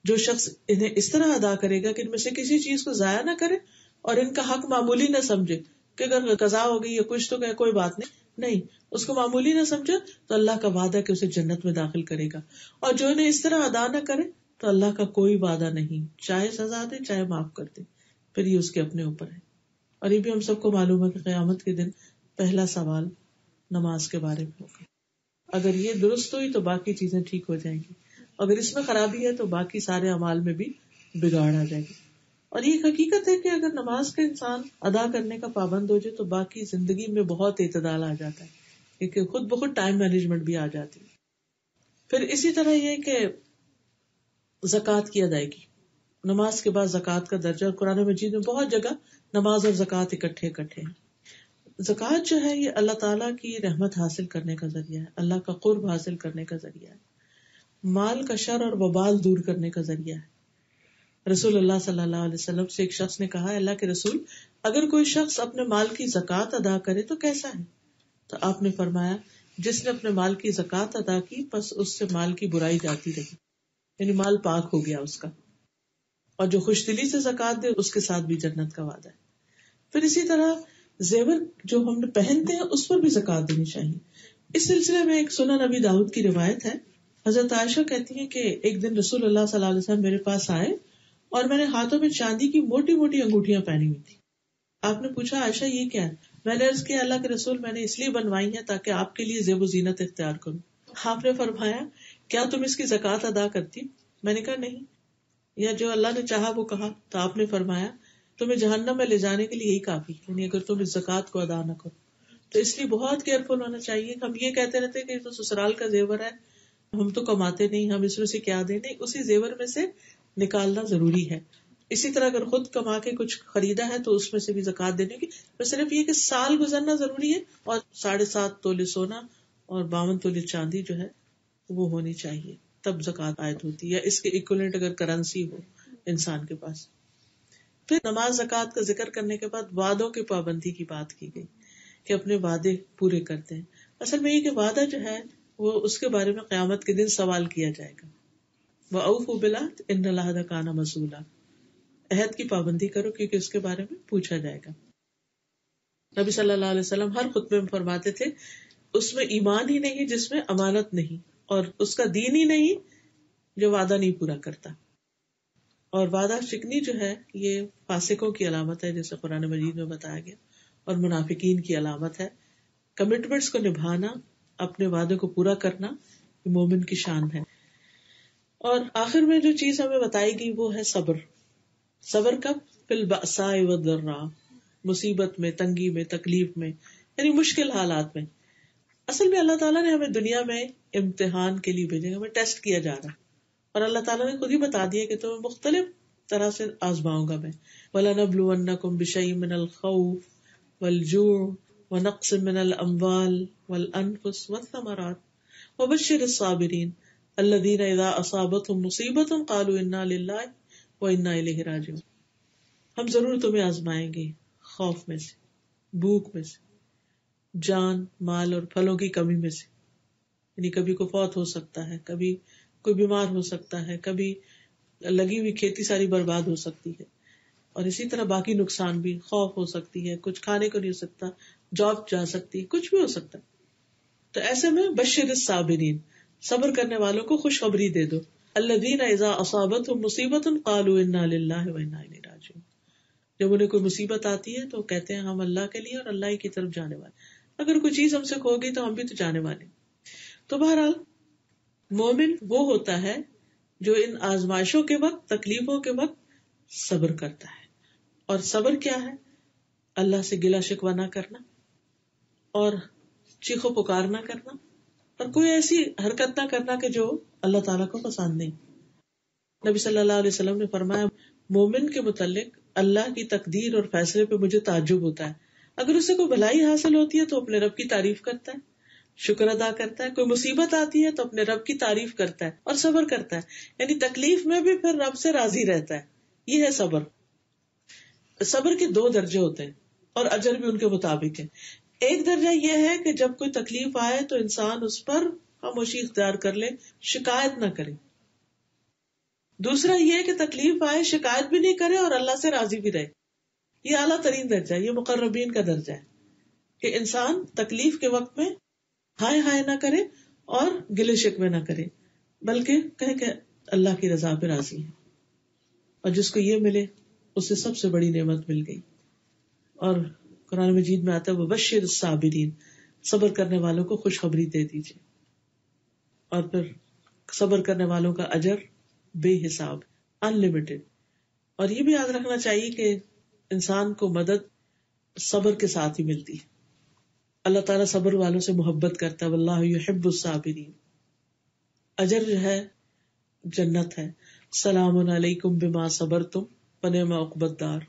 جو شخص انہیں اس طرح ادا کرے گا کہ ان میں سے کسی چیز کو ضائع نہ کرے اور ان کا حق معمولی نہ سمجھے کہ اگر قضا ہو گئی یا کچھ تو کوئی بات نہیں، اس کو معمولی نہ سمجھے تو اللہ کا وعدہ کہ اسے جنت میں داخل کرے گا. اور جو انہیں اس طرح ادا نہ کرے تو اللہ کا کوئی وعدہ نہیں، چاہے سزا دے چاہے معاف کر دے، پھر یہ اس کے اپنے اوپر ہے. اور یہ بھی ہم سب کو معلوم ہے کہ قیامت کے دن پہلا سوال نماز کے بارے میں ہوگا. اگر یہ درست ہوئی تو باقی چیزیں ٹھیک ہو جائیں گی، اگر اس میں خرابی ہے تو باقی سارے اعمال میں بھی بگاڑ آ جائے گی. اور یہ حقیقت ہے کہ اگر نماز کا انسان ادا کرنے کا پابند ہو جائے تو باقی زندگی میں بہت اعتدال آ جاتا ہے، کیونکہ خود بخود ٹائم مینجمنٹ بھی آ جاتی ہے. پھر اسی طرح یہ کہ زکوٰۃ کی ادائیگی، نماز کے بعد زکوٰۃ کا درجہ قرآن مجید میں بہت جگہ نماز اور زکوٰۃ اکٹھے ہیں. زکوٰۃ جو ہے یہ اللہ تعالیٰ کی رحمت حاصل کرنے کا ذریعہ ہے، اللہ کا قرب حاصل کرنے کا ذریعہ ہے، مال کا شر اور وبال دور کرنے کا ذریعہ ہے. رسول اللہ صلی اللہ علیہ وسلم سے ایک شخص نے کہا اللہ کے رسول اگر کوئی شخص اپنے مال کی زکوٰۃ ادا کرے تو کیسا ہے؟ تو آپ نے فرمایا جس نے اپنے مال کی زکوٰۃ ادا کی بس اس سے مال کی برائی جاتی رہی، یعنی مال پاک ہو گیا اس کا، اور جو خوش دلی سے زکوٰۃ دے اس کے ساتھ بھی جنت کا وعدہ ہے. پھر اسی طرح زیور جو ہم نے پہنتے ہیں اس پر بھی زکوٰۃ دینی چاہیے. اس سلسلے میں ایک سنن نبی داؤد کی روایت ہے، حضرت عائشہ کہتی ہیں کہ ایک دن رسول اللہ صلی اللہ علیہ وسلم میرے پاس آئے اور میں نے ہاتھوں میں چاندی کی موٹی موٹی انگوٹھیاں پہنی ہوئی تھی. آپ نے پوچھا عائشہ یہ کیا ہے؟ میں نے عرض کیا اللہ کے رسول میں نے اس لیے بنوائی ہیں تاکہ آپ کے لیے زیب و زینت اختیار کروں. آپ نے فرمایا کیا تم اس کی زکوٰۃ ادا کرتی؟ میں نے کہا نہیں، یا جو اللہ نے چاہا وہ کہا. تو آپ نے فرمایا تمہیں جہنم میں لے جانے کے لیے یہی کافی، یعنی اگر تم اس زکوٰۃ کو ادا نہ کرو. تو اس لیے بہت کیئرفل ہونا چاہیے. ہم یہ کہتے رہتے کہ تو سسرال کا زیور ہے، ہم تو کماتے نہیں، ہم اس میں سے کیا دیں؟ نہیں، اسی زیور میں سے نکالنا ضروری ہے. اسی طرح اگر خود کما کے کچھ خریدا ہے تو اس میں سے بھی زکوٰۃ دینے کی. بس صرف یہ کہ سال گزرنا ضروری ہے اور 7.5 تولے سونا اور 52 تولے چاندی جو ہے وہ ہونی چاہیے، تب زکوٰۃ عائد ہوتی ہے، یا اس کے ایکویلنٹ اگر کرنسی ہو انسان کے پاس. پھر نماز زکوٰۃ کا ذکر کرنے کے بعد وعدوں کی پابندی کی بات کی گئی کہ اپنے وعدے پورے کرتے ہیں. اصل میں یہ کہ وعدہ جو ہے وہ اس کے بارے میں قیامت کے دن سوال کیا جائے گا. وَأَوْفُوا بِالْعَهْدِ إِنَّ الْعَهْدَ كَانَ مَسْئُولًا. عہد کی پابندی کرو کیونکہ اس کے بارے میں پوچھا جائے گا. نبی صلی اللہ علیہ وسلم ہر خطبے میں فرماتے تھے اس میں ایمان ہی نہیں جس میں امانت نہیں، اور اس کا دین ہی نہیں جو وعدہ نہیں پورا کرتا. اور وعدہ شکنی جو ہے یہ فاسقوں کی علامت ہے جیسے قرآن مجید میں بتایا گیا، اور منافقین کی علامت ہے. کمٹمنٹس کو نبھانا، اپنے وعدے کو پورا کرنا یہ مومن کی شان ہے. اور آخر میں جو چیز ہمیں بتائی گئی وہ ہے صبر. صبر کب؟ فی البأساء والضراء، مصیبت میں، تنگی میں، تکلیف میں، یعنی مشکل حالات میں. اصل میں اللہ تعالیٰ نے ہمیں دنیا میں امتحان کے لیے بھیجا، ہمیں ٹیسٹ کیا جا رہا ہے، اور اللہ تعالیٰ نے خود ہی بتا دیا کہ تمہیں مختلف طرح سے آزماؤں گا میں. وَلَنَبْلُوَنَّكُمْ بِشَيْءٍ مِّنَ الْخَوْفِ وَالْجُوعِ وَنَقْصٍ مِّنَ الْأَمْوَالِ وَالْأَنفُسِ وَالثَّمَرَاتِ وَبَشِّرِ الصَّابِرِينَ الَّذِينَ إِذَا أَصَابَتْهُمْ مُصِيبَةٌ قَالُوا إِنَّا لِلَّهِ وَإِنَّا إِلَيْهِ راجعون. ہم ضرور تمہیں آزمائیں گے خوف میں سے، بھوک میں سے، جان، مال اور پھلوں کی کمی میں سے. یعنی کبھی کوئی فوت ہو سکتا ہے، کبھی کوئی بیمار ہو سکتا ہے، کبھی لگی ہوئی کھیتی ساری برباد ہو سکتی ہے، اور اسی طرح باقی نقصان بھی، خوف ہو سکتی ہے، کچھ کھانے کو نہیں ہو سکتا، جاب جا سکتی ہے، کچھ بھی ہو سکتا ہے. تو ایسے میں بشر الصابرین، صبر کرنے والوں کو خوشخبری دے دو. الذین اذا اصابتهم مصیبۃ قالوا انا للہ وانا الیہ راجعون. جب انہیں کوئی مصیبت آتی ہے تو کہتے ہیں ہم اللہ کے لیے اور اللہ ہی کی طرف جانے والے. اگر کوئی چیز ہم سے کھو گئی تو ہم بھی تو جانے والے. تو بہرحال مومن وہ ہوتا ہے جو ان آزمائشوں کے وقت، تکلیفوں کے وقت صبر کرتا ہے. اور صبر کیا ہے؟ اللہ سے گلہ شکوہ نہ کرنا، اور چیخو پکار نہ کرنا، اور کوئی ایسی حرکت نہ کرنا کہ جو اللہ تعالیٰ کو پسند نہیں. نبی صلی اللہ علیہ وسلم نے فرمایا مومن کے متعلق اللہ کی تقدیر اور فیصلے پہ مجھے تعجب ہوتا ہے. اگر اسے کوئی بھلائی حاصل ہوتی ہے تو اپنے رب کی تعریف کرتا ہے، شکر ادا کرتا ہے. کوئی مصیبت آتی ہے تو اپنے رب کی تعریف کرتا ہے اور صبر کرتا ہے. یعنی تکلیف میں بھی پھر رب سے راضی رہتا ہے. یہ ہے صبر. صبر کے 2 درجے ہوتے ہیں اور اجر بھی ان کے مطابق ہے. ایک درجہ یہ ہے کہ جب کوئی تکلیف آئے تو انسان اس پر خاموشی اختیار کر لے، شکایت نہ کرے. دوسرا یہ کہ تکلیف آئے، شکایت بھی نہیں کرے اور اللہ سے راضی بھی رہے. یہ اعلیٰ ترین درجہ ہے، یہ مقربین کا درجہ ہے کہ انسان تکلیف کے وقت میں ہائے ہائے نہ کرے اور گلے شکوے نہ کرے، بلکہ کہے کہ اللہ کی رضا پہ راضی ہے. اور جس کو یہ ملے اسے سب سے بڑی نعمت مل گئی. اور قرآن مجید میں آتا ہے وبشر الصابرین، صبر کرنے والوں کو خوشخبری دے دیجیے. اور پھر صبر کرنے والوں کا اجر بے حساب، ان لمیٹڈ. اور یہ بھی یاد رکھنا چاہیے کہ انسان کو مدد صبر کے ساتھ ہی ملتی ہے. اللہ تعالیٰ صبر والوں سے محبت کرتا ہے، واللہ یحب الصابرین. اجر جو ہے جنت ہے. سلام علیکم بما صبرتم فنعم عقبی الدار.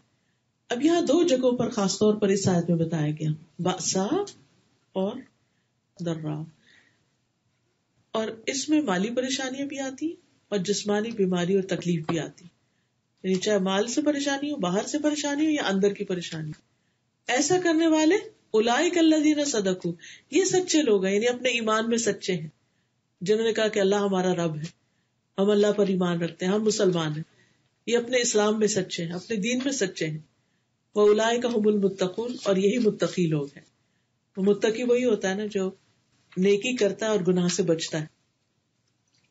اب یہاں 2 جگہوں پر خاص طور پر اس آیت میں بتایا گیا، بأسا اور ضراء. اور اس میں مالی پریشانیاں بھی آتی اور جسمانی بیماری اور تکلیف بھی آتی. یعنی چاہے مال سے پریشانی ہو، باہر سے پریشانی ہو، یا اندر کی پریشانی. ایسا کرنے والے اولئک الذین صدقوا، یہ سچے لوگ ہیں، یعنی اپنے ایمان میں سچے ہیں، جنہوں نے کہا کہ اللہ ہمارا رب ہے، ہم اللہ پر ایمان رکھتے ہیں، ہم مسلمان ہیں. یہ اپنے اسلام میں سچے ہیں، اپنے دین میں سچے ہیں. وَأُولَٰئِكَ هُمُ الْمُتَّقُونَ، اور یہی متقی لوگ ہیں. وہ متقی وہی ہوتا ہے نا جو نیکی کرتا ہے اور گناہ سے بچتا ہے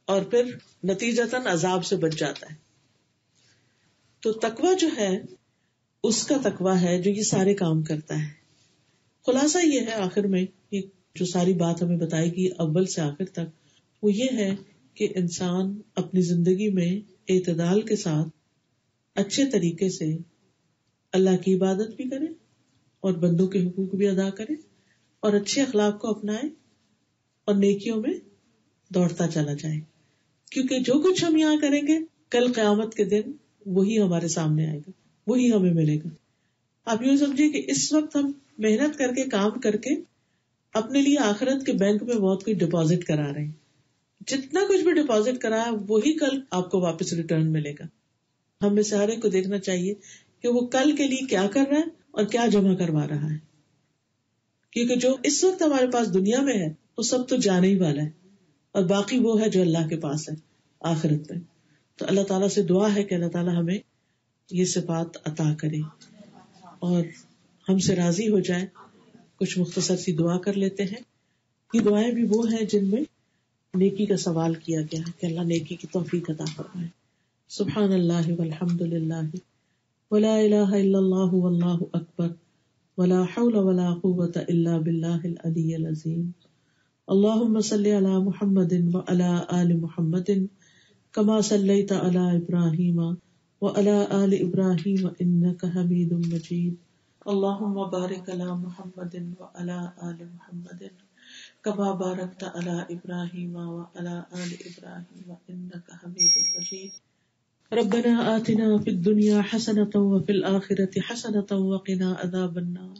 اور پھر نتیجتاً عذاب سے بچ جاتا ہے. تو تقوی جو ہے اس کا تقوی ہے جو یہ سارے کام کرتا ہے. خلاصہ یہ ہے آخر میں یہ جو ساری بات ہمیں بتائی گئی اول سے آخر تک، وہ یہ ہے کہ انسان اپنی زندگی میں اعتدال کے ساتھ اچھے طریقے سے اللہ کی عبادت بھی کرے اور بندوں کے حقوق بھی ادا کرے اور اچھے اخلاق کو اپنائے اور نیکیوں میں دوڑتا چلا جائے. کیونکہ جو کچھ ہم یہاں کریں گے کل قیامت کے دن وہی ہمارے سامنے آئے گا، وہی ہمیں ملے گا. آپ یوں سمجھیے کہ اس وقت ہم محنت کر کے کام کر کے اپنے لیے آخرت کے بینک میں بہت کچھ ڈپازٹ کرا رہے ہیں. جتنا کچھ بھی ڈپازٹ کرا ہے وہی کل آپ کو واپس ریٹرن ملے گا. ہمیں سے ہر ایک کو دیکھنا چاہیے کہ وہ کل کے لیے کیا کر رہا ہے اور کیا جمع کروا رہا ہے، کیونکہ جو اس وقت ہمارے پاس دنیا میں ہے وہ سب تو جانے ہی والا ہے، اور باقی وہ ہے جو اللہ کے پاس ہے آخرت میں. تو اللہ تعالیٰ سے دعا ہے کہ اللہ تعالیٰ ہمیں یہ صفات عطا کرے اور ہم سے راضی ہو جائے. کچھ مختصر سی دعا کر لیتے ہیں. یہ دعائیں بھی وہ ہیں جن میں نیکی کا سوال کیا گیا ہے کہ اللہ نیکی کی توفیق عطا فرمائے. سبحان اللہ والحمد للہ ولا الہ الا اللہ واللہ اکبر ولا حول ولا قوة الا باللہ العلی العظیم. اللہم صلی علی محمد وعلی آل محمد کما صلیت علی ابراہیم وعلی آل ابراہیم انک حمید مجید. اللہم بارک علی محمد وعلی آل محمد کما بارکت علی ابراہیم وعلی آل ابراہیم انک حمید مجید. ربنا آتنا فی الدنیا حسنۃ وفی الآخرۃ حسنۃ وقنا عذاب النار.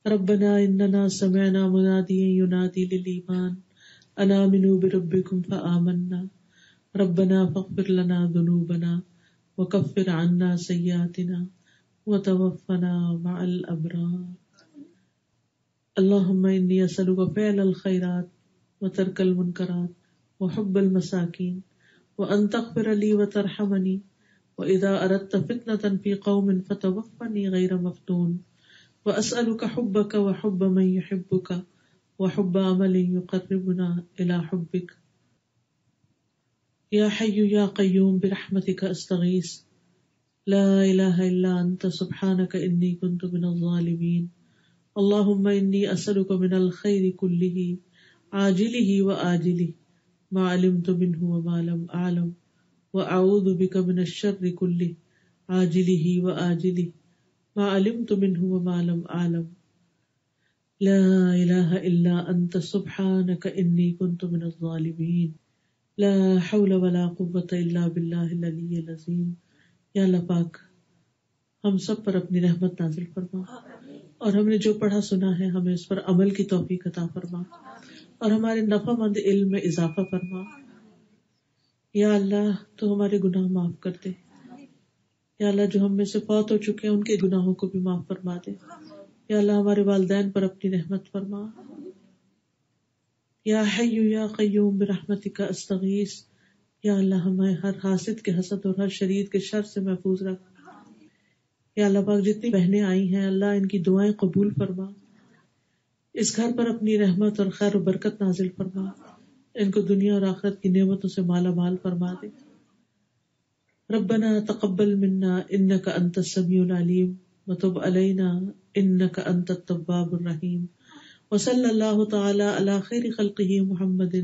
ربنا اننا سمعنا منادیا ینادی للایمان ان آمنوا بربکم فآمنا. ربنا فاغفر لنا ذنوبنا وکفر عنا سیئاتنا وتوفنا مع الابرار. اللهم انی اسألک فعل الخیرات وترک المنکرات وحب المساکین وان تغفر لی وترحمنی واذا اردت فتنة فی قوم فتوفنی غیر مفتون واسألک حبک وحب من یحبک وحب عمل یقربنا الی حبک. یا حی یا قیوم برحمتک استغیث لا الہ الا انت سبحانک انی کنت من الظالمین. اللہم انی اسألک من الخیر کلہ عاجلہ وآجلہ ما علمت منہ وما لم اعلم واعوذ بک من الشر کلہ عاجلہ وآجلہ ما علمت منہ وما لم اعلم. لا الہ الا انت سبحانک انی کنت من الظالمین. لا حول ولا قوة الا باللہ العلی العظیم. یا اللہ پاک ہم سب پر اپنی رحمت نازل فرما اور ہم نے جو پڑھا سنا ہے ہمیں اس پر عمل کی توفیق عطا فرما اور ہمارے نفع مند علم میں اضافہ فرما. یا اللہ تو ہمارے گناہ معاف کر دے. یا اللہ جو ہم میں سے فوت ہو چکے ہیں ان کے گناہوں کو بھی معاف فرما دے. یا اللہ ہمارے والدین پر اپنی رحمت فرما. یا حی یا قیوم برحمتک استغیث. یا اللہ ہمیں ہر حاسد کے حسد اور ہر شریر کے شر سے محفوظ رکھ. یا اللہ پاک جتنی بہنیں آئی ہیں اللہ ان کی دعائیں قبول فرما. اس گھر پر اپنی رحمت اور خیر و برکت نازل فرما. ان کو دنیا اور آخرت کی نعمتوں سے مالا مال فرما دے. ربنا تقبل منا انک انت السمیع العلیم وتب علینا انک انت التواب الرحیم. وصلی اللہ تعالی علی خیر خلقہ محمد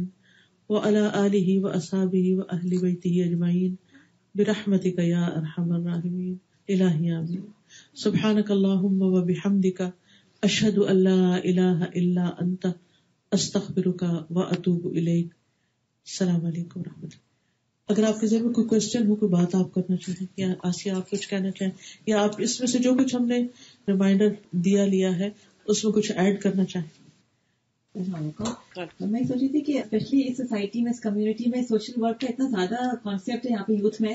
وعلی آلہ واصحابہ واہل بیتہ اجمعین برحمتک یا ارحم الراحمین. الہی آمین. سبحانک اللہم وبحمدک اشہد ان لا الہ الا انت استغفرک واتوب الیک. السلام علیکم ورحمۃ اللہ. اگر آپ کے ذہن میں کوئی کوشچن ہو، کوئی بات آپ کرنا چاہیں یا آسیہ آپ کچھ کہنا چاہیں یا آپ اس میں سے جو کچھ ہم نے ریمائنڈر دیا لیا ہے اس میں کچھ ایڈ کرنا چاہیں. میں سوچ رہی تھی کہ اسپیشلی اس سوسائٹی میں، اس کمیونٹی میں سوشل ورک کا اتنا زیادہ کانسیپٹ ہے یہاں پہ یوتھ میں،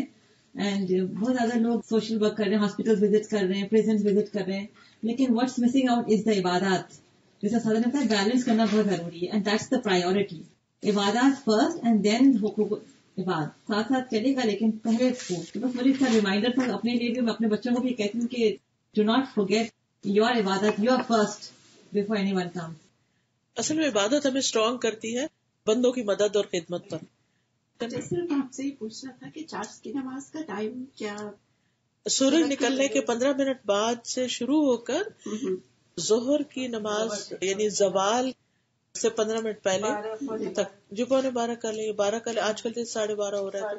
اینڈ بہت زیادہ لوگ سوشل ورک کر رہے ہیں، ہاسپٹل وزٹ کر رہے ہیں، پریزنٹ وزٹ کر رہے ہیں، لیکن واٹس مسنگ آؤٹ از دا عبادات. جیسا سادہ نے بتایا بیلنس کرنا بہت ضروری ہے، اینڈ دیٹس دا پرائیورٹی. عبادات فرسٹ اینڈ دین حقوق عباد ساتھ ساتھ چلے گا، لیکن پہلے تو بس مجھے اس کا ریمائنڈر تھا اپنے لیے بھی. میں اپنے بچوں کو بھی کہتی ہوں کہ ڈو ناٹ فورگیٹ یور عبادت، you are first before anyone comes. اصل میں عبادت ہمیں اسٹرانگ کرتی ہے بندوں کی مدد اور خدمت پر. صرف آپ سے ہی پوچھنا تھا کہ چارج کی نماز کا ٹائم کیا؟ سورج نکلنے کے 15 منٹ بعد سے شروع ہو کر ظہر کی نماز یعنی زوال سے 15 منٹ پہلے تک، جو 11:15 کر لیں 12 کر لیں، آج کل 12:30 ہو رہا ہے.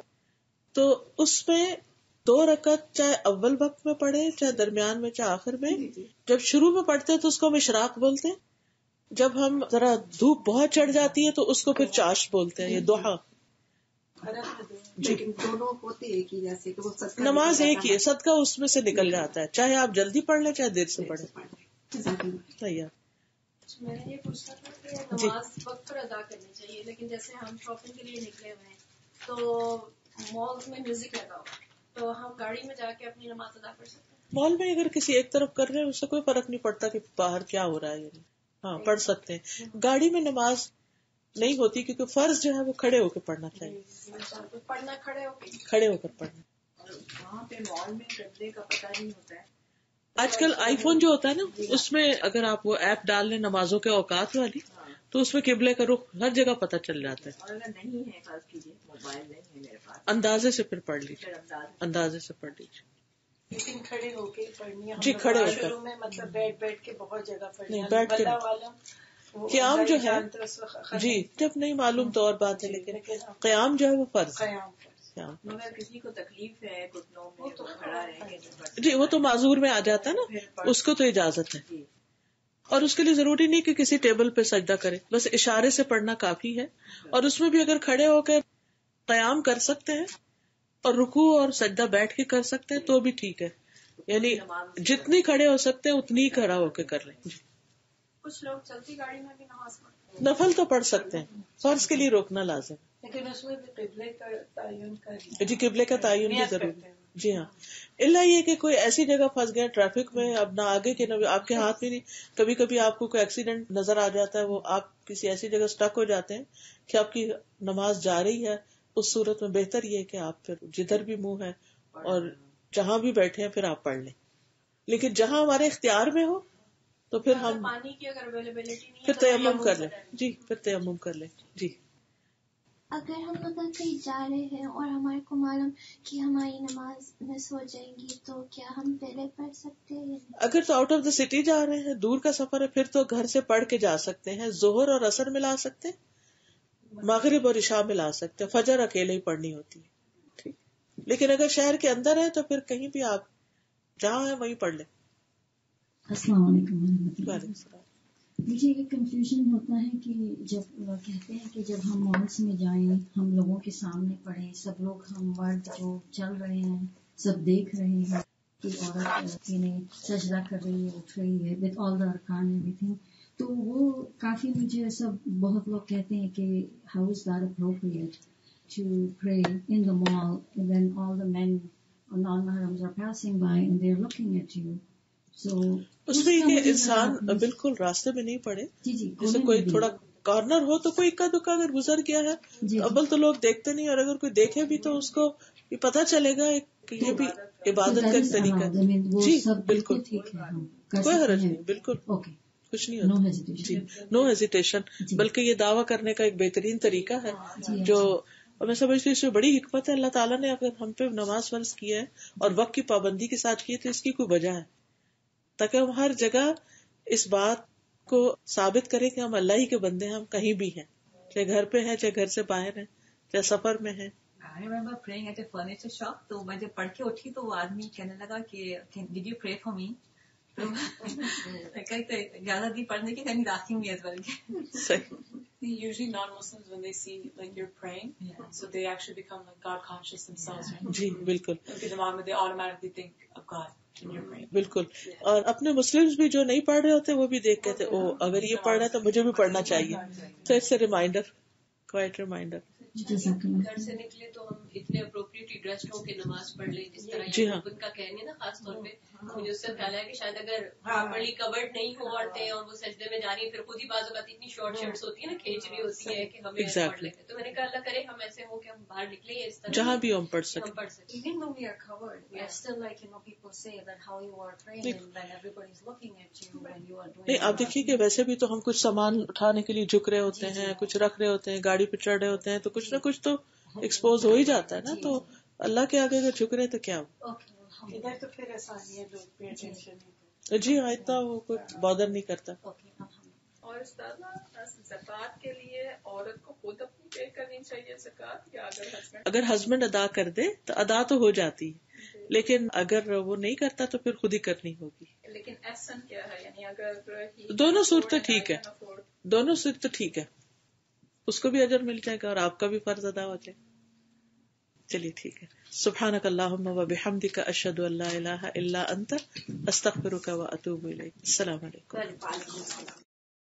تو اس میں 2 رکعت چاہے اول وقت میں پڑھے چاہے درمیان میں چاہے آخر میں. جب شروع میں پڑھتے ہیں تو اس کو ہم اشراق بولتے ہیں. جب ہم ذرا دھوپ بہت چڑھ جاتی ہے تو اس کو پھر چاش بولتے ہیں، یہ دوحہ. لیکن دونوں ہوتے ایک ہی جیسے کہ وہ صدقہ نماز ایک ہی ہے، صدقہ اس میں سے نکل جاتا ہے، چاہے آپ جلدی پڑھ لیں چاہے دیر سے پڑھیں. تیار. میں نے یہ پوچھنا تھا کہ نماز وقت پر ادا کرنی چاہیے، لیکن جیسے ہم شاپنگ کے لیے نکلے ہوئے ہیں تو مالز میں میوزک لگا ہوا تو ہم گاڑی میں جا کے اپنی نماز ادا کر سکتے ہیں. مال میں اگر کسی ایک طرف کر رہے ہیں اس سے کوئی فرق نہیں پڑتا کہ باہر کیا ہو رہا ہے، یعنی ہاں پڑھ سکتے ہیں. گاڑی میں نماز نہیں ہوتی کیونکہ فرض جو ہے وہ کھڑے ہو کے پڑھنا چاہیے، پڑھنا کھڑے ہو کے. کھڑے ہو کر پڑھنا. وہاں پہ مال میں قبلے کا پتہ نہیں ہوتا ہے. آج کل آئی فون جو ہوتا ہے نا اس میں اگر آپ وہ ایپ ڈال لیں نمازوں کے اوقات والی تو اس میں قبلے کا رخ ہر جگہ پتہ چل جاتا ہے. اور اگر نہیں ہے فرض کیجیے موبائل نہیں ہے میرے پاس، اندازے سے پھر پڑھ لیجیے، پھر اندازے سے پڑھ لیجیے. لیکن کھڑے ہو کے پڑھنی ہے. جی کھڑے ہو کر، شروع میں مطلب بیٹھ کے بہت جگہ پڑھنی نہیں بیٹھ کے اللہ والا قیام جو ہے جی جی جب نہیں معلوم تو اور بات ہے، لیکن قیام جو ہے وہ فرض ہے. قیام قیام. مگر کسی کو تکلیف ہے گھٹنوں میں تو کھڑا رہ کے جی وہ تو معذور میں آ جاتا ہے نا، اس کو تو اجازت ہے. جی. اور اس کے لیے ضروری نہیں کہ کسی ٹیبل پہ سجدہ کرے، بس اشارے سے پڑھنا کافی ہے. اور اس میں بھی اگر کھڑے ہو کے قیام کر سکتے ہیں اور رکوع اور سجدہ بیٹھ کے کر سکتے ہیں تو بھی ٹھیک ہے. یعنی جتنی کھڑے ہو سکتے ہیں اتنی ہی کھڑا ہو کے کر لیں. جی. کچھ لوگ چلتی گاڑی میں بھی نماز پڑھتے ہیں. نفل تو پڑھ سکتے ہیں، فرض کے لیے روکنا لازم. لیکن اس میں بھی قبلے کا تعین کر جی قبلے کا تعین بھی نیت ضروری کرتے ہے. ہیں. جی ہاں، اللہ یہ کہ کوئی ایسی جگہ پھنس گئے ٹریفک میں، اب نہ آگے کے نہ آپ کے ہاتھ میں نہیں. کبھی کبھی آپ کو کوئی ایکسیڈنٹ نظر آ جاتا ہے، وہ آپ کسی ایسی جگہ سٹک ہو جاتے ہیں کہ آپ کی نماز جا رہی ہے. اس صورت میں بہتر یہ ہے کہ آپ پھر جدھر بھی منہ ہے اور جہاں بھی بیٹھے ہیں پھر آپ پڑھ لیں. لیکن جہاں ہمارے اختیار میں ہو تو پھر ہم پانی کی اگر اویلیبلٹی نہیں ہے پھر تو تیمم کر لیں. جی پھر تیمم کر لیں. جی اگر ہم اگر کہیں جا رہے ہیں اور ہمارے کو معلوم کہ ہماری نماز مس ہو جائے گی تو کیا ہم پہلے پڑھ سکتے ہیں؟ اگر تو آؤٹ آف دا سٹی جا رہے ہیں، دور کا سفر ہے، پھر تو گھر سے پڑھ کے جا سکتے ہیں. ظہر اور عصر ملا سکتے ہیں، مغرب اور عشاء ملا سکتے ہیں، فجر اکیلے ہی پڑھنی ہوتی ہے. ٹھیک. لیکن اگر شہر کے اندر ہے تو پھر کہیں بھی آپ جہاں ہے وہیں پڑھ لیں. السلام علیکم ورحمۃ اللہ. وعلیکم السلام. مجھے یہ کنفیوژن ہوتا ہے کہ جب کہتے ہیں کہ جب ہم مالس میں جائیں ہم لوگوں کے سامنے پڑھیں، سب لوگ ہم مرد جو چل رہے ہیں سب دیکھ رہے ہیں کہ عورت سجدہ کر رہی ہے، اٹھ رہی ہے وتھ آل دا ارکان ایوری تھنگ، تو وہ کافی مجھے سب بہت لوگ کہتے ہیں کہ how is that appropriate to pray in the mall when all the men non محرمز are passing by and they are looking at you. So اس میں یہ کہ انسان بالکل راستے میں نہیں پڑے، جیسے کوئی تھوڑا کارنر ہو تو کوئی اکا دکا اگر گزر گیا ہے ابل تو لوگ دیکھتے نہیں، اور اگر کوئی دیکھے بھی تو اس کو یہ پتہ چلے گا کہ یہ بھی عبادت کا ایک طریقہ ہے. جی بالکل کوئی حرج نہیں، بالکل کچھ نہیں ہوتا. جی نو ہیزیٹیشن، بلکہ یہ دعویٰ کرنے کا ایک بہترین طریقہ ہے جو میں سمجھتی ہوں اس میں بڑی حکمت ہے. اللہ تعالیٰ نے اگر ہم پہ نماز فرض کی ہے اور وقت کی پابندی کے ساتھ کی ہے تو اس کی کوئی وجہ ہے، تاکہ ہم ہر جگہ اس بات کو ثابت کریں کہ ہم اللہ ہی کے بندے ہیں. ہم کہیں بھی ہیں، چاہے گھر پہ ہیں، چاہے گھر سے باہر ہیں، چاہے سفر میں ہیں. I remember praying at a furniture shop. تو میں جب پڑھ کے اٹھی تو وہ آدمی کہنے لگا کہ did you pray for me؟ تو اجازت دی پڑھنے کی then he's asking me as well. Usually non-Muslims when they see like you're praying, so they actually become like God conscious themselves. Right? جی بالکل. Because the moment they automatically think of God when you're praying. بالکل. اور اپنے Muslims بھی جو نہیں پڑھ رہے ہوتے وہ بھی دیکھ کہتے او اگر یہ پڑھ رہا ہے تو مجھے بھی پڑھنا چاہیے. تو it's a reminder, quiet reminder. گھر سے نکلے تو ہم اتنے اپروپریٹلی ڈریسڈ ہو کے نماز پڑھ لیں جس طرح جی ہاں. ان کا کہنے نا خاص طور پہ مجھے اس سے خیال ہے کہ شاید اگر پراپرلی کورڈ نہیں ہو عورتیں اور وہ سجدے میں جا رہی ہیں پھر خود ہی بعض اوقات اتنی شارٹ شرٹس ہوتی ہیں نا، کھینچ رہی ہوتی ہے کہ ہمیں پڑھ لیں. تو میں نے کہا اللہ کرے ہم ایسے ہو کہ ہم باہر نکلیں اس طرح جہاں بھی ہم پڑھ سکیں. Even though we are covered, we are still like, people say that how you are praying and when everybody's looking at you when you are doing. نہیں آپ دیکھیے کہ ویسے بھی تو ہم کچھ سامان اٹھانے کے لیے جھک رہے ہوتے ہیں، کچھ رکھ رہے ہوتے ہیں، گاڑی پہ چڑھ رہے ہوتے ہیں، تو کچھ نہ کچھ تو ایکسپوز ہو ہی جاتا ہے نا. تو اللہ کے آگے اگر جھک رہے تو کیا ہو. ادھر تو پھر آسانی ہے، لوگ پہ ٹینشن نہیں. جی ہاں اتنا وہ کوئی بادر نہیں کرتا. اور استاذہ زکوٰۃ کے لیے عورت کو خود اپنی پے کرنی چاہیے زکوٰۃ، یا اگر ہسبینڈ ادا کر دے تو ادا تو ہو جاتی ہے، لیکن اگر وہ نہیں کرتا تو پھر خود ہی کرنی ہوگی. لیکن احسن کیا ہے، یعنی اگر دونوں صورتیں ٹھیک ہے، دونوں صورتیں ٹھیک ہے، اس کو بھی اجر مل جائے گا اور آپ کا بھی فرض ادا ہو جائے. چلیے ٹھیک ہے. سبحانک اللہم و بحمدک اشہد ان لا الہ الا انت استغفرک و اتوب الیک. السلام علیکم.